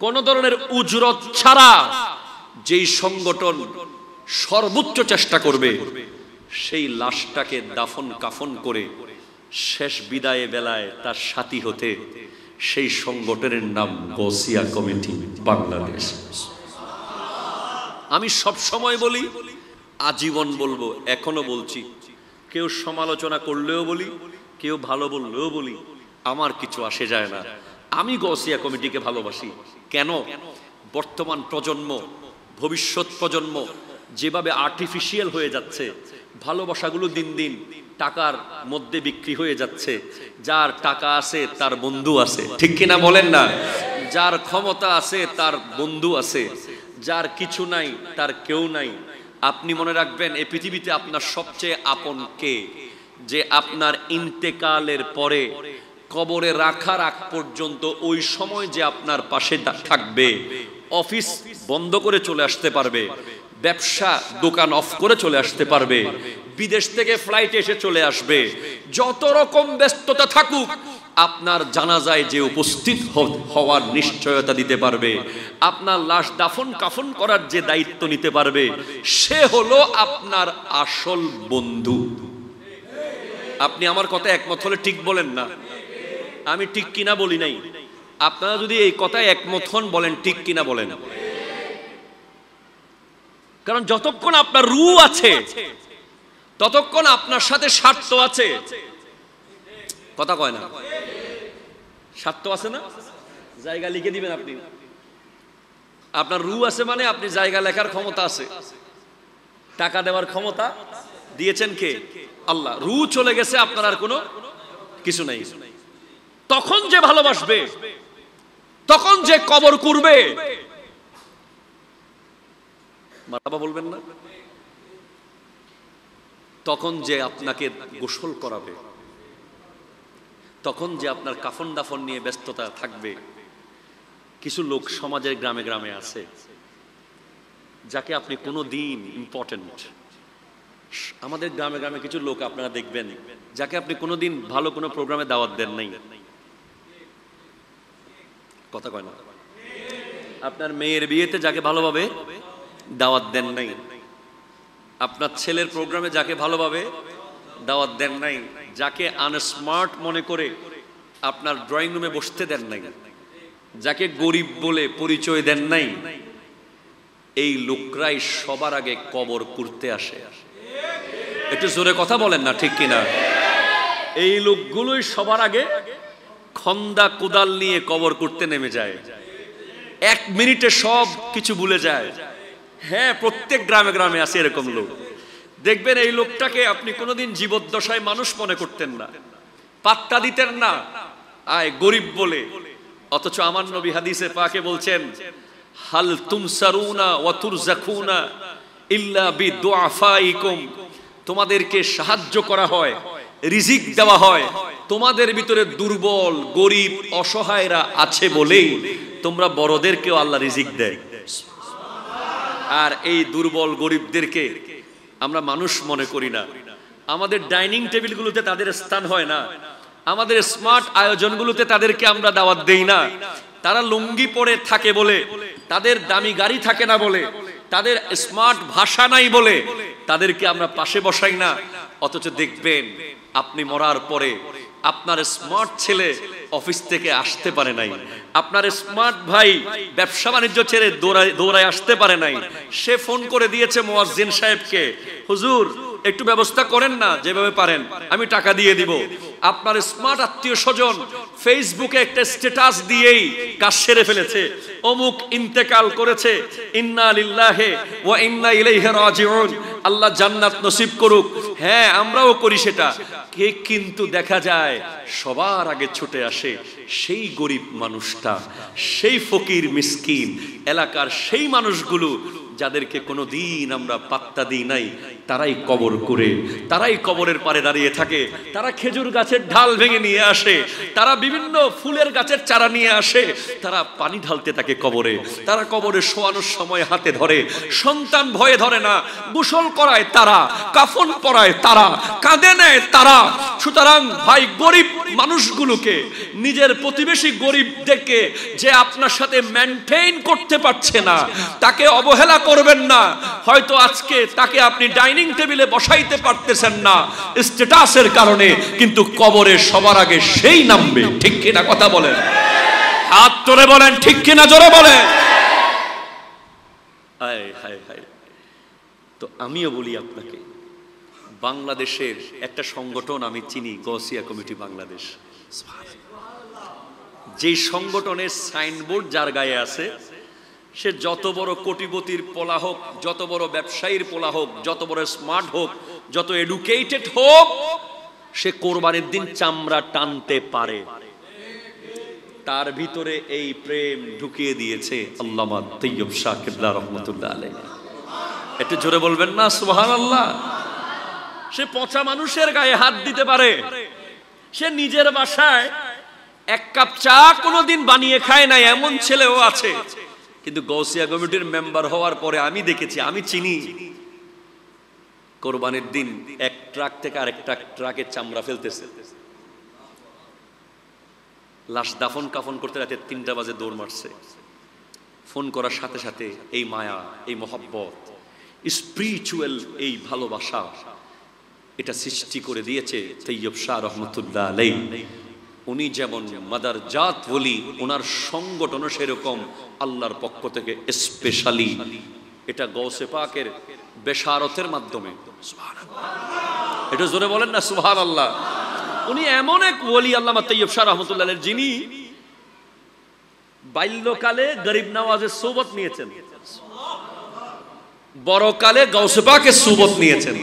কোন ধরনের উজরত ছাড়া যেই সংগঠন সর্বোচ্চ চেষ্টা করবে সেই লাশটাকে দাফন কাফন করে শেষ বিদায় বেলায় তার সাথী হতে, সেই সংগঠনের নাম গৌসিয়া কমিটি বাংলাদেশ। আমি সব সময় বলি, আজীবন বলবো, এখনো বলছি, কেউ সমালোচনা করলেও বলি, কেউ ভালো বললেও বলি, আমার কিছু আসে যায় না। আমি গৌসিয়া কমিটিকে ভালোবাসি। কেন? বর্তমান প্রজন্ম, ভবিষ্যৎ প্রজন্ম যেভাবে আর্টিফিশিয়াল হয়ে যাচ্ছে, ভালোবাসাগুলো দিন দিন টাকার মধ্যে বিক্রি হয়ে যাচ্ছে। যার টাকা আছে তার বন্ধু আছে। ঠিক কিনা বলেন না? যার ক্ষমতা আছে তার বন্ধু আছে, যার কিছু নাই তার কেউ নাই। আপনি মনে রাখবেন, এই পৃথিবীতে আপনার সবচেয়ে আপন কে? যে আপনার ইন্তেকালের পরে কবরে রাখার আগ পর্যন্ত ওই সময় যে আপনার পাশে থাকবে, অফিস বন্ধ করে চলে আসতে পারবে, ব্যবসা দোকান অফ করে চলে আসতে পারবে, বিদেশ থেকে ফ্লাইটে এসে চলে আসবে, যত রকম ব্যস্ততা থাকুক আপনার জানাজায় যে উপস্থিত হওয়ার নিশ্চয়তা দিতে পারবে, আপনার লাশ দাফন কাফন করার যে দায়িত্ব নিতে পারবে, সে হলো আপনার আসল বন্ধু। আপনি আমার কথা একমত হলে ঠিক বলেন না? আমি ঠিক কিনা বলি নাই। আপনারা যদি এই কথায় একমত হন, বলেন ঠিক কিনা বলেন। কারণ যতক্ষণ আপনার রূহ আছে ততক্ষণ আপনার সাথে স্বার্থ আছে। কথা কয় না? স্বার্থ আছে না? জায়গা লিখে দিবেন আপনি। আপনার রূহ আছে মানে আপনি জায়গা লেখার ক্ষমতা আছে, টাকা দেওয়ার ক্ষমতা দিয়েছেন কে? আল্লাহ। রূহ চলে গেছে, আপনার আর কোনো কিছু নাই। তখন যে ভালোবাসবে, তখন যে কবর করবে, মারহাবা বলবেন না? তখন যে আপনাকে গোসল করাবে, তখন যে আপনার কাফন দাফন নিয়ে ব্যস্ততা থাকবে। কিছু লোক সমাজের গ্রামে গ্রামে আছে যাকে আপনি কোনো দিন ইম্পর্টেন্ট, আমাদের গ্রামে গ্রামে কিছু লোক আপনারা দেখবেন যাকে আপনি কোনোদিন ভালো কোনো প্রোগ্রামে দাওয়াত দেন নাই। কথা কয় না? আপনার মেয়ের বিয়েতে যাকে ভালোভাবে দাওয়াত দেন নাই, আপনার ছেলের প্রোগ্রামে যাকে ভালোভাবে দাওয়াত দেন নাই, যাকে আনস্মার্ট মনে করে আপনার ড্রয়িং রুমে বসতে দেন নাই, যাকে গরিব বলে পরিচয় দেন নাই, এই লোকরাই সবার আগে কবর করতে আসে। একটু জোরে কথা বলেন না, ঠিক কিনা? এই লোকগুলোই সবার আগে খন্দা কোদাল নিয়ে কবর করতে নেমে যায়। 1 মিনিটে সব কিছু ভুলে যায়। হ্যাঁ, প্রত্যেক গ্রামে গ্রামে আছে এরকম লোক। দেখবেন এই লোকটাকে আপনি কোনোদিন জীবদ্দশায় মানুষ মনে করতেন না, পাত্তা দিতেন না, আয় গরিব বলে। অথচ আমার নবী হাদিসে পাকে বলছেন, হাল তুমসারুনা ওয়া তুরজাকুনা ইল্লা বিদুআফাইকুম, তোমাদেরকে সাহায্য করা হয়, রিজিক দেওয়া হয়, তোমাদের ভিতরে দুর্বল গরিব অসহায়রা আছে বলেই তোমরা বড়দেরকেও আল্লাহ রিজিক দেয়। আর এই দুর্বল গরিবদেরকে আমরা মানুষ মনে করি না। আমাদের ডাইনিং টেবিলগুলোতে তাদের স্থান হয় না, আমাদের স্মার্ট আয়োজনগুলোতে তাদেরকে আমরা দাওয়াত দেই না। তারা লুঙ্গি পরে থাকে বলে, তাদের দামি গাড়ি থাকে না বলে, তাদের স্মার্ট ভাষা নাই বলে তাদেরকে আমরা পাশে বসাই না। অথচ দেখবেন আপনি মরার পরে আপনার স্মার্ট ছেলে অফিস থেকে আসতে পারে নাই, আপনার স্মার্ট ভাই ব্যবসা বাণিজ্য ছেড়ে দৌড়ায় আসতে পারে নাই, সে ফোন করে দিয়েছে মুয়াজ্জিন সাহেবকে, হুজুর একটু ব্যবস্থা করেন না, যেভাবে পারেন আমি টাকা দিয়ে দিব। আপনার স্মার্ট আত্মীয় স্বজন ফেসবুকে একটা স্ট্যাটাস দিয়েই কাজ সেরে ফেলেছে, অমুক ইন্তেকাল করেছে, ইন্না লিল্লাহি ওয়া ইন্না ইলাইহি রাজিউন, আল্লাহ জান্নাত নসিব করুক। হ্যাঁ, আমরাও করি সেটা। কিন্তু দেখা যায় সবার আগে ছুটে আসে সেই গরিব মানুষটা, সেই ফকির মিসকিন, এলাকার সেই মানুষগুলো যাদেরকে কোনোদিন আমরা পাত্তা দিই নাই, তারাই কবর করে, তারাই কবরের পারে দাঁড়িয়ে থাকে, তারা খেজুর গাছের ঢাল ভেঙে নিয়ে আসে, তারা বিভিন্ন ফুলের গাছের চারা নিয়ে আসে, তারা পানি ঢালতে থাকে কবরে, তারা কবরে শোয়ানোর সময় হাতে ধরে, সন্তান ভয়ে ধরে না, গোসল করায় তারা, কাফন পরায় তারা, কাঁদে নেয় তারা। সুতরাং ভাই, গরিব মানুষগুলোকে, নিজের প্রতিবেশী গরিবদেরকে যে আপনার সাথে মেনটেইন করতে পারছে না, তাকে অবহেলা করবেন না। হয়তো আজকে তাকে আপনি ডাইনিং টেবিলে বসাইতে পারতেছেন না স্ট্যাটাসের কারণে, কিন্তু কবরে সবার আগে সেই নামবে। ঠিক কিনা কথা বলেন? হাত তুলে বলেন ঠিক কিনা, জোরে বলেন। হায় হায় হায়। তো আমিও বলি আপনাকে, বাংলাদেশের একটা সংগঠন আমি চিনি, গৌসিয়া কমিটি বাংলাদেশ। যে সংগঠনের সাইনবোর্ড যার গায়ে আছে, সে যত বড় কোটিপতির পোলা হোক, যত বড় ব্যবসায়ীর পোলা হোক, যত বড় স্মার্ট হোক, যত এডুকেটেড হোক, সে কোরবানির দিন চামড়া টানতে পারে। তার ভিতরে এই প্রেম ঢুকিয়ে দিয়েছে আল্লামা তৈয়ব শাহ কিবলা রহমতুল্লাহ আলাইহি। একটু জোরে বলবেন না সুবহানাল্লাহ। সে পচা মানুষের গায়ে হাত দিতে পারে, সে নিজের বাসায় 1 কাপ চা কোনোদিন বানিয়ে খায় না, এমন ছেলেও আছে। কিন্তু গৌসিয়া কমিটির মেম্বার হওয়ার পরে আমি দেখেছি, আমি চিনি, কোরবানির দিন 1 ট্রাক থেকে আরেক ট্রাকে চামড়া ফেলতেছে, লাশ দাফন কাফন করতে রাতে 3টা বাজে দৌড় মারছে। ফোন করার সাথে সাথে এই মায়া, এই মহব্বত, স্পিরিচুয়াল এই ভালোবাসা, এটা সৃষ্টি করে দিয়েছে তৈয়ব শাহ রহমতুল্লাহ আলাইহি। উনি যেমন মাদার জাত বলি, ওনার সংগঠনও সেরকম আল্লাহর পক্ষ থেকে স্পেশালি। এটা গৌসে পাকের বেশারতের মাধ্যমে। সুবহানাল্লাহ, এটা জোরে বলেন না সুবহানাল্লাহ। উনি এমন এক ওলি আল্লামা তৈয়ব শাহ রহমতুল্লাহ আলাইহি, যিনি বাল্যকালে গরিব নওয়াজের সোবত নিয়েছেন, বড়কালে গৌসে পাকের সোবত নিয়েছেন।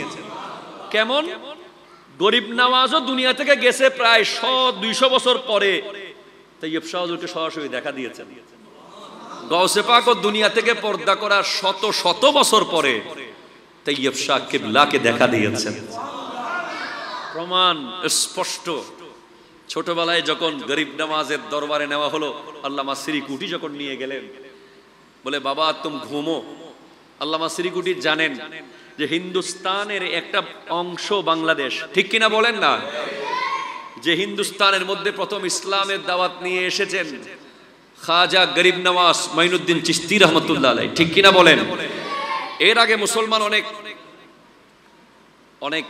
কেমন? গরিব নওয়াজও দুনিয়া থেকে গেছে প্রায় 100-200 বছর পরে, তৈয়ব শাহ হুজুরকে সরাসরি দেখা দিয়েছেন। গৌসে পাকও দুনিয়া থেকে পর্দা করার 100 বছর পরে তৈয়ব শাহ কিবলাকে দেখা দিয়েছেন। প্রমাণ স্পষ্ট। ছোটবেলায় যখন গরিব নওয়াজের দরবারে নেওয়া হলো, আল্লামা সিরিকুটি যখন নিয়ে গেলেন, বলে বাবা তুম ঘুমো। আল্লামা সিরিকুটি জানেন যে হিন্দুস্তানের একটা অংশ বাংলাদেশ, ঠিক কিনা বলেন না? যে হিন্দুস্তানের মধ্যে প্রথম ইসলামের দাওয়াত নিয়ে এসেছেন খাজা গরিব নওয়াজ মাইনুদ্দিন চিশতি রহমতুল্লাহ আলাইহি, ঠিক কিনা বলেন? এর আগে মুসলমান অনেক অনেক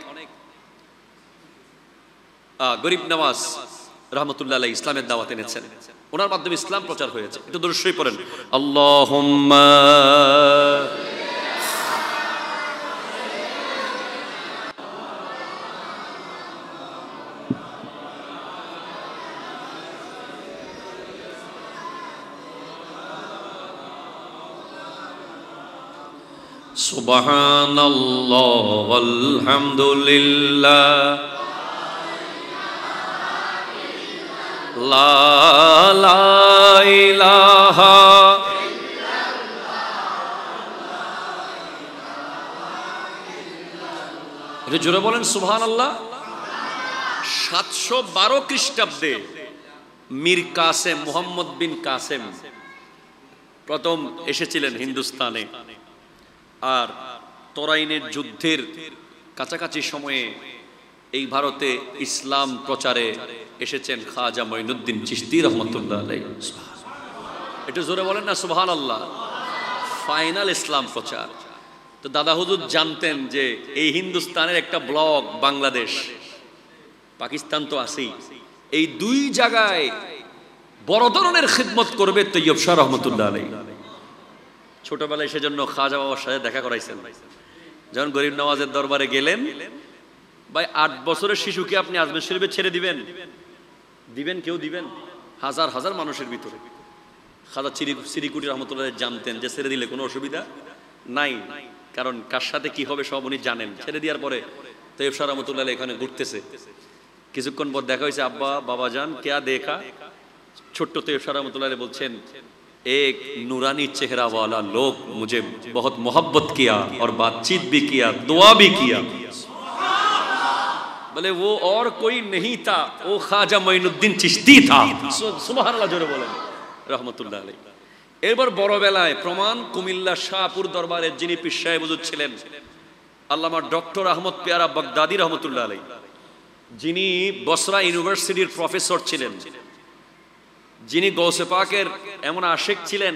গরিব নওয়াজ রহমতুল্লাহ আলাইহি ইসলামের দাওয়াত এনেছেন, ওনার মাধ্যমে ইসলাম প্রচার হয়েছে। একটু দরুদ শরীফ পড়েন। আল্লাহুম্মা সুবহানাল্লাহ ওয়ালহামদুলিল্লাহ লা ইলাহা এটা জোরে বলেন সুবহানাল্লাহ। 712 খ্রিস্টাব্দে মীর কাসেম, মুহাম্মদ বিন কাসেম প্রথম এসেছিলেন হিন্দুস্তানে। আর তরাইনের যুদ্ধের কাছাকাছি সময়ে এই ভারতে ইসলাম প্রচারে এসেছেন খাজা মাইনুদ্দিন চিশতি রহমতুল্লাহ আলাইহি। একটু জোরে বলেন না সুবহানাল্লাহ। ফাইনাল ইসলাম প্রচার। তো দাদা হুজুর জানতেন যে এই হিন্দুস্তানের একটা ব্লক বাংলাদেশ, পাকিস্তান তো আছেই, এই দুই জায়গায় বড় ধরনের খিদমত করবে তৈয়ব শাহ রহমতুল্লাহ আলাইহি। ছোটবেলায় সেজন্য খাজা বাবার সাথে দেখা করাইছেন। যখন গরিব নওয়াজের দরবারে গেলেন, ভাই 8 বছরের শিশুকে আপনি আজমের শরীফে ছেড়ে দিবেন? দিবেন? কেউ দিবেন? হাজার হাজার মানুষের ভিতরে। খাজা সিরিকুটি রহমতুল্লাহ জানতেন যে ছেড়ে দিলে কোনো অসুবিধা নাই, কারণ কার সাথে কি হবে সব উনি জানেন। ছেড়ে দেওয়ার পরে তৈয়ব শাহ রহমতুল্লাহ এখানে ঘুরতেছে। কিছুক্ষণ পর দেখা হয়েছে, আব্বা বাবা জান ক্যা দেখা? ছোট্ট তৈয়ব শাহ রহমতুল্লাহ বলছেন, एक नूरानी चेहरा वाला लोग मुझे बहुत मोहब्बत किया और बातचीत भी किया, दुआ भी किया। बोले वो और कोई नहीं था, वो खाजा माइनुद्दीन चिश्ती था। सुबहानाल्लाह जोरे बोलें रहमतुल्लाह अलैहि। এরপর বড়বেলায় প্রমাণ কুমিল্লা শাহপুর দরবারে যিনি পীর সাহেব হুজুর ছিলেন আল্লামা ডক্টর আহমদ পেয়ারা বাগদাদি রহমতুল্লাহ আলাইহি, যিনি বসরা ইউনিভার্সিটির প্রফেসর ছিলেন, যিনি গৌসে পাকের এমন আশিক ছিলেন,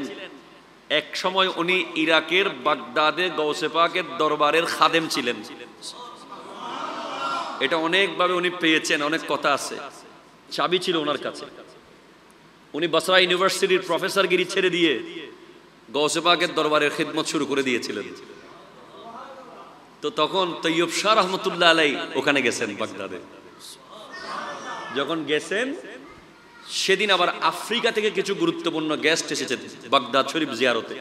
এক সময় উনি ইরাকের বাগদাদে গৌসে পাকের দরবারের খাদেম ছিলেন। এটা অনেকভাবে উনি পেয়েছেন, অনেক কথা আছে, চাবি ছিল ওনার কাছে। উনি বসরা ইউনিভার্সিটির প্রফেসরগিরি ছেড়ে দিয়ে গৌসে পাকের দরবারের খিদমত শুরু করে দিয়েছিলেন। তো তখন তৈয়ব শাহ রহমতুল্লাহ আলাইহি ওখানে গেছেন বাগদাদে। যখন গেছেন সেদিন আবার আফ্রিকা থেকে কিছু গুরুত্বপূর্ণ গেস্ট এসেছেন বাগদাদ শরীফ জিয়ারতে।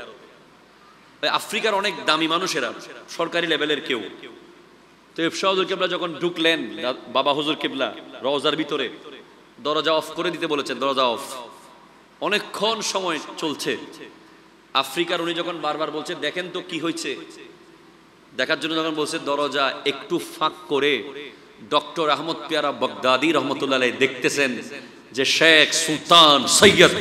আফ্রিকার অনেক দামি মানুষেরা, সরকারি লেভেলের কেউ। তৈয়ব শাহ হুজুর কিবলা যখন ঢুকলেন বাবা হুজুর কিবলা রওজার ভিতরে, দরজা অফ করে দিতে বলেছেন, দরজা অফ। অনেকক্ষণ সময় চলছে। আফ্রিকার উনি যখন বারবার বলছে দেখেন তো কি হয়েছে, দেখার জন্য যখন বলছে দরজা একটু ফাঁক করে ডক্টর আহমদ পেয়ারা বাগদাদি রহমতুল্লাহ আলাইহি দেখতেছেন যে শেখ সুলতান সৈয়দ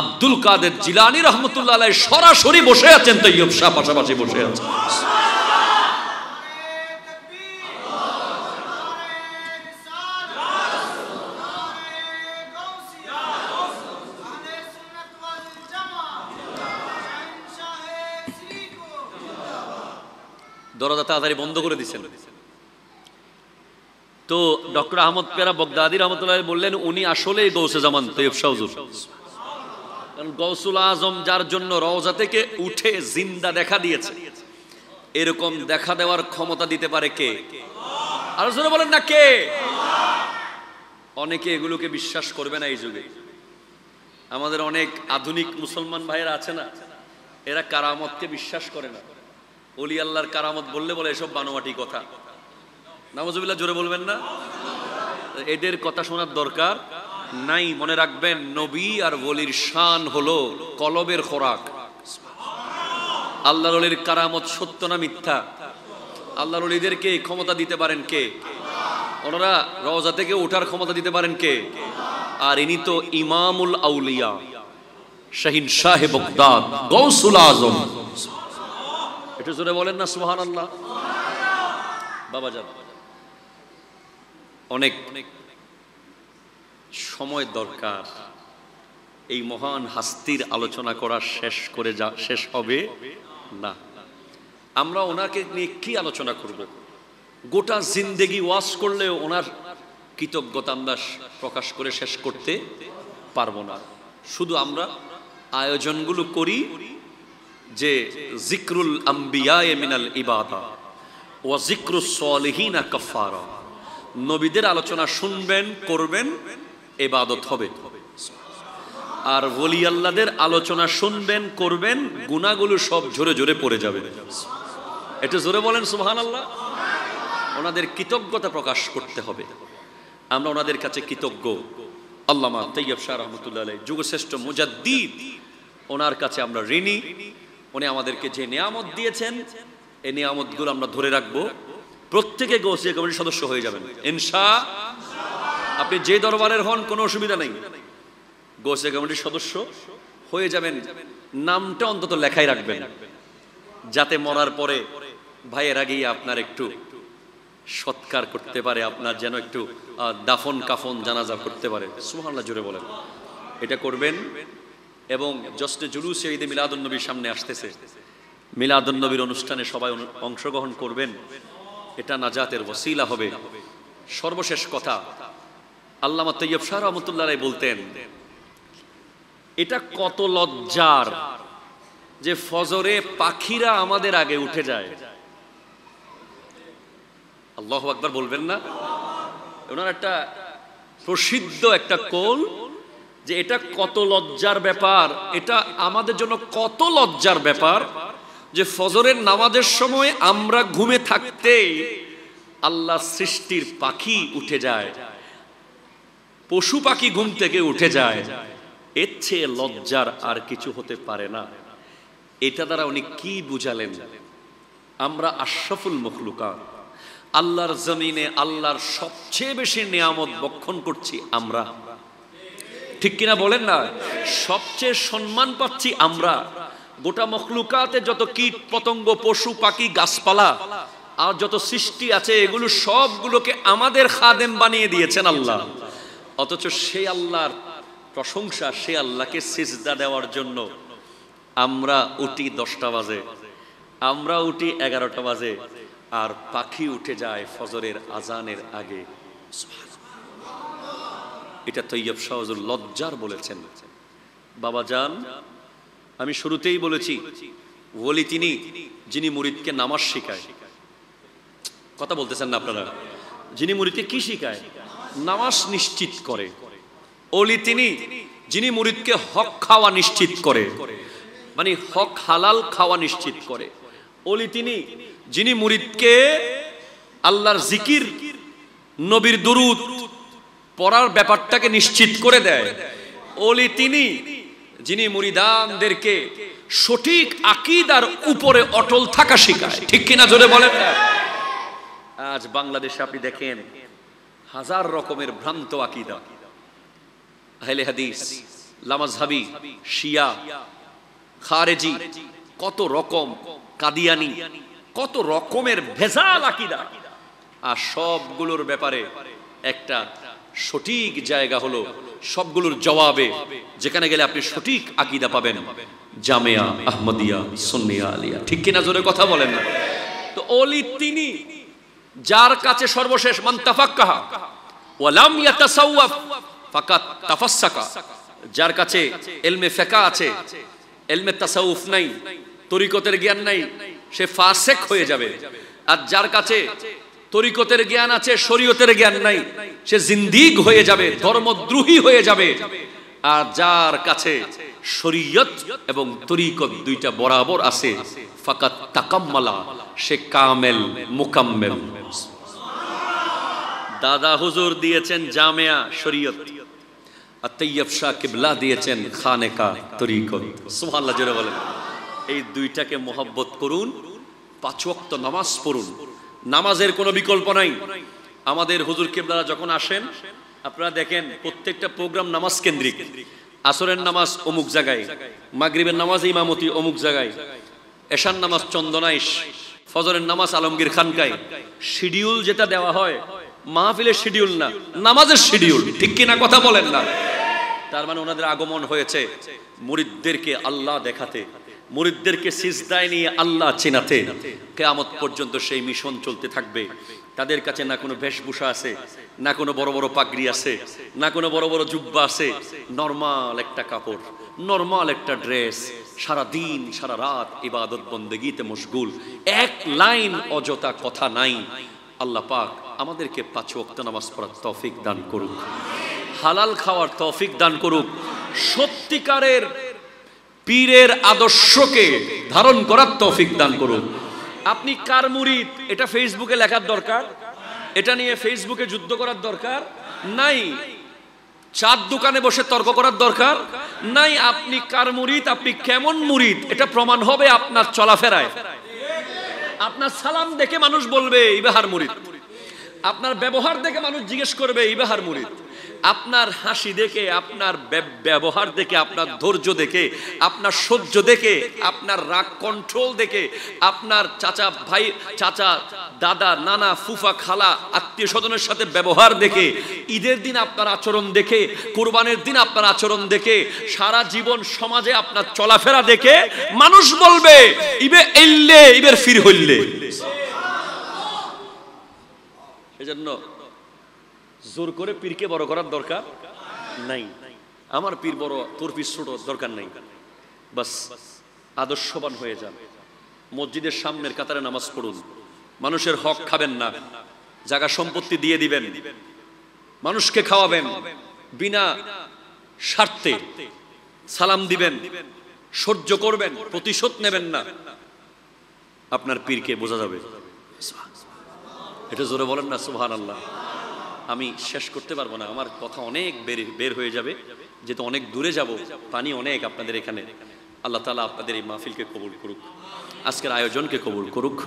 আব্দুল কাদের জিলানী রহমতুল্লাহ আলাইহি সরাসরি বসে আছেন, তৈয়ব শাহ পাশাপাশি বসে আছেন। দরজা তাড়াতাড়ি বন্ধ করে দিচ্ছেন। তো ডক্টর আহমদ পেয়ারা বাগদাদি রহমতুল্লাহ বললেন উনি আসলে গৌসে জামান তৈয়ব শাহ হুজুর। কারণ গৌসুল আজম যার জন্য রওজা থেকে উঠে জিন্দা দেখা দিয়েছে, এরকম দেখা দেওয়ার ক্ষমতা দিতে পারে কে? আর জোরে বলেন না কে? অনেকে এগুলোকে বিশ্বাস করবে না এই যুগে। আমাদের অনেক আধুনিক মুসলমান ভাইয়েরা আছে না, এরা কারামতকে বিশ্বাস করে না। ওলি আল্লাহর কারামত বললে বলে এসব বানোয়াটি কথা। নাউজুবিল্লাহ জোরে বলবেন না। এদের কথা শোনার দরকার নাই। মনে রাখবেন নবী আর ওলির শান হলো কলবের খোরাক। আল্লাহর ওলির কারামত সত্য না মিথ্যা? আল্লাহর ওলিদেরকে ক্ষমতা দিতে পারেন কে? ওনারা রওজা থেকে ওঠার ক্ষমতা দিতে পারেন কে? আর ইনি তো ইমামুল আউলিয়া, শাহিন শাহে বগদাদ, গৌসুল আজম। একটু জোরে বলেন না সুবহানাল্লাহ। বাবাজান, অনেক সময় দরকার এই মহান হাস্তির আলোচনা করা, শেষ হবে না। আমরা ওনাকে নিয়ে কি আলোচনা করব? গোটা জিন্দেগি ওয়াজ করলেও ওনার কৃতজ্ঞতা আমরা প্রকাশ করে শেষ করতে পারবো না। শুধু আমরা আয়োজনগুলো করি যে জিক্রুল আম্বিয়ায়ে মিনাল ইবাদা ওয়া জিক্রুস সালিহিনা কাফারা, নবীদের আলোচনা শুনবেন, করবেন, ইবাদত হবে। আর ওলি আল্লাহদের আলোচনা শুনবেন, করবেন, গুনাহগুলো সব ঝরে ঝরে পড়ে যাবে। একটু জোরে বলেন সুবহানাল্লাহ। ওনাদের কৃতজ্ঞতা প্রকাশ করতে হবে। আমরা ওনাদের কাছে কৃতজ্ঞ। আল্লামা তৈয়ব শাহ রহমতুল্লাহ আলাইহি, যুগশ্রেষ্ঠ মুজাদ্দিদ, ওনার কাছে আমরা ঋণী। উনি আমাদেরকে যে নিয়ামত দিয়েছেন, এই নিয়ামতগুলো আমরা ধরে রাখবো। প্রত্যেকে গৌসিয়া কমিটির সদস্য হয়ে যাবেন ইনশাআল্লাহ। আপনি যে দরবারের হন কোনো অসুবিধা নেই, গৌসিয়া কমিটির সদস্য হয়ে যাবেন। নামটা অন্তত লেখাই রাখবেন, যাতে মরার পরে ভাইয়েরা গিয়ে আপনার একটু সৎকার করতে পারে, আপনার যেন একটু দাফন কাফন জানাজা করতে পারে। সুবহানাল্লাহ জোরে বলেন। এটা করবেন। এবং জশ্নে জুলুসে ঈদে মিলাদুন্নবীর সামনে আসতেছে, মিলাদুন্নবীর অনুষ্ঠানে সবাই অংশগ্রহণ করবেন। এটা নাজাতের ওসিলা হবে। সর্বশেষ কথা, আল্লামা তৈয়ব শাহ রহমতুল্লাহ আলাইহি বলতেন, এটা কত লজ্জার যে ফজরে পাখিরা আমাদের আগে উঠে যায়। আল্লাহু আকবার বলবেন না? ওনার একটা প্রসিদ্ধ একটা কৌল যে এটা কত লজ্জার ব্যাপার, এটা আমাদের জন্য কত লজ্জার ব্যাপার যে ফজরের নামাজের সময় আমরা ঘুমে থাকতে আল্লাহর সৃষ্টির পাখি উঠে যায়, পশু পাখি ঘুম থেকে উঠে যায়। এর চেয়ে লজ্জার আর কিছু হতে পারে না। এটা দ্বারা উনি কি বুঝালেন? আমরা আশরাফুল মখলুকাত, আল্লাহর জমিনে আল্লাহর সবচেয়ে বেশি নিয়ামত বক্ষণ করছি আমরা, ঠিক কিনা বলেন না? সবচেয়ে সম্মান পাচ্ছি আমরা। গোটা মখলুকাতে যত কীট পতঙ্গ, পশু পাখি, গাছপালা আর যত সৃষ্টি আছে, এগুলো সবগুলোকে আমাদের খাদেম বানিয়ে দিয়েছেন আল্লাহ। অথচ সেই আল্লাহর প্রশংসা, সে আল্লাহকে সিজদা দেওয়ার জন্য আমরা উঠি 10টা বাজে, আমরা উঠি 11টা বাজে, আর পাখি উঠে যায় ফজরের আজানের আগে। এটা তৈয়ব শাহ হুজুর লজ্জার বলেছেন। বাবা জান, আমি শুরুতেই বলেছি, ওলি তিনি যিনি মুরিদকে নামাজ শিখায়। কথা বলতেছেন না আপনারা? যিনি মুরিদকে কি শিখায়? নামাজ নিশ্চিত করে। ওলি তিনি যিনি মুরিদকে হক খাওয়া নিশ্চিত করে, মানে হক হালাল খাওয়া নিশ্চিত করে। ওলি তিনি যিনি মুরিদকে আল্লাহর জিকির, নবীর দুরূদ পড়ার ব্যাপারটাকে নিশ্চিত করে দেয়। ওলি তিনি যিনি মুরিদানদেরকে সঠিক আকীদার উপরে অটল থাকা শেখায়, ঠিক কিনা জোরে বলেন না? আজ বাংলাদেশে আপনি দেখেন হাজার রকমের ভ্রান্ত আকীদা, আহলে হাদিস, লামাযহাবি, শিয়া, খারেজি, কত রকম, কাদিয়ানি, কত রকমের ভেজাল আকীদা। আর সবগুলোর ব্যাপারে একটা সঠিক জায়গা হলো, সবগুলোর জবাবে যেখানে গেলে আপনি সঠিক আকীদা পাবেন, জামিয়া আহমদিয়া সুন্নিয়া আলিয়া, ঠিক কিনা জোরে কথা বলেন না? তো ওলি তিনি যার কাছে সর্বশেষ মান তাফাক্কাহা ওয়া লাম ইয়াতাসাওয়াফ ফাকাত তাফাসসাকা, যার কাছে ইলমে ফিকহ আছে, ইলমে তাসাউফ নাই, তরিকতের জ্ঞান নাই, সে ফাসিক হয়ে যাবে। আর যার কাছে তরিকতের জ্ঞান আছে, শরীয়তের জ্ঞান নাই, সে জিন্দিক হয়ে যাবে, ধর্মদ্রোহী হয়ে যাবে। আর যার কাছে শরীয়ত এবং তরিকত দুইটা বরাবর আছে, ফাকাত তাকাম্মালা, সে কামেল মুকাম্মেল। দাদা হুজুর দিয়েছেন জামিয়া শরীয়ত, আর তৈয়ব শাহ কিবলা দিয়েছেন খানেকা তরিকত। সুবহানাল্লাহ জোরে বলেন। এই দুইটাকে মহব্বত করুন, 5 ওয়াক্ত নামাজ পড়ুন, নামাজের কোনো বিকল্প নাই। আমাদের হুজুর কিবলারা যখন আসেন আপনারা দেখেন প্রত্যেকটা প্রোগ্রাম নামাজ কেন্দ্রিক। আসরের নামাজ অমুক জায়গায়, মাগরিবের নামাজ ইমামতি অমুক জায়গায়, এশার নামাজ চন্দনাইশ, ফজরের নামাজ আলমগীর খানকায়। শিডিউল যেটা দেওয়া হয় মাহফিলের শিডিউল না, নামাজের শিডিউল। ঠিক কিনা কথা বলেন না? তার মানে ওনাদের আগমন হয়েছে মুরিদদেরকে আল্লাহ দেখাতে, মুরিদদেরকে সিজদায় নিয়ে আল্লাহ চেনাতে। কিয়ামত পর্যন্ত সেই মিশন চলতে থাকবে। তাদের কাছে না কোনো বেশভূষা আছে, না কোনো বড় বড় পাগড়ি আছে, না কোনো বড় বড় জুব্বা আছে। নরমাল একটা কাপড়, নরমাল একটা ড্রেস, সারা দিন সারা রাত ইবাদত বন্দেগীতে মশগুল, এক লাইন অযথা কথা নাই। আল্লাহ পাক আমাদেরকে 5 ওয়াক্ত নামাজ পড়ার তৌফিক দান করুক, হালাল খাওয়ার তৌফিক দান করুক, সত্যিকারের পীরের আদর্শকে ধারণ করার তৌফিক দান করুন। আপনি কার মুরিদ এটা ফেসবুকে লেখার দরকার, এটা নিয়ে ফেসবুকে যুদ্ধ করার দরকার নাই, চার দোকানে বসে তর্ক করার দরকার নাই। আপনি কার মুরিদ, আপনি কেমন মুরিদ, এটা প্রমাণ হবে আপনার চলাফেরায়। আপনার সালাম দেখে মানুষ বলবে ইবাহার মুরিদ, আপনার ব্যবহার দেখে মানুষ জিজ্ঞেস করবে ইবাহার মুরিদ, আপনার হাসি দেখে, আপনার ব্যবহার দেখে, আপনার ধৈর্য দেখে, আপনার সহ্য দেখে, আপনার রাগ কন্ট্রোল দেখে, আপনার চাচা ভাই, চাচা দাদা নানা ফুফা খালা আত্মীয় স্বজনের সাথে ব্যবহার দেখে, ঈদের দিন আপনার আচরণ দেখে, কুরবানের দিন আপনার আচরণ দেখে, সারা জীবন সমাজে আপনার চলাফেরা দেখে মানুষ বলবে ইবে এল্লে ইবের ফির হইলে। এজন্য জোর করে পীরকে বড় করার দরকার নাই। আমার পীর বড়, তোর পীর ছোট, দরকার নাই। বাস আদর্শবান হয়ে যান। মসজিদের সামনের কাতারে নামাজ পড়ুন, মানুষের হক খাবেন না, জায়গা সম্পত্তি দিয়ে দিবেন, মানুষকে খাওয়াবেন, বিনা স্বার্থে সালাম দিবেন, সহ্য করবেন, প্রতিশোধ নেবেন না। আপনার পীরকে বোঝা যাবে। এটা জোরে বলেন না সুবহানাল্লাহ। আমি শেষ করতে পারবো না, আমার কথা অনেক বের হয়ে যাবে, যেহেতু অনেক দূরে যাব, পানি অনেক আপনাদের এখানে। আল্লাহ তাআলা আপনাদের এই মাহফিলকে কবুল করুক, আজকের আয়োজনকে কবুল করুক।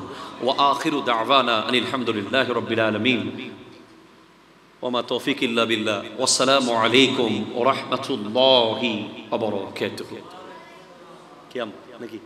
ওয়া আখিরু দাওয়ানা আনিল হামদুলিল্লাহি রাব্বিল আলামিন ওয়া মা তৌফিক ইল্লা বিল্লাহ। ওয়াসসালামু আলাইকুম ওয়া রাহমাতুল্লাহি ওয়া বারাকাতুহু। কিয়াম নাকি?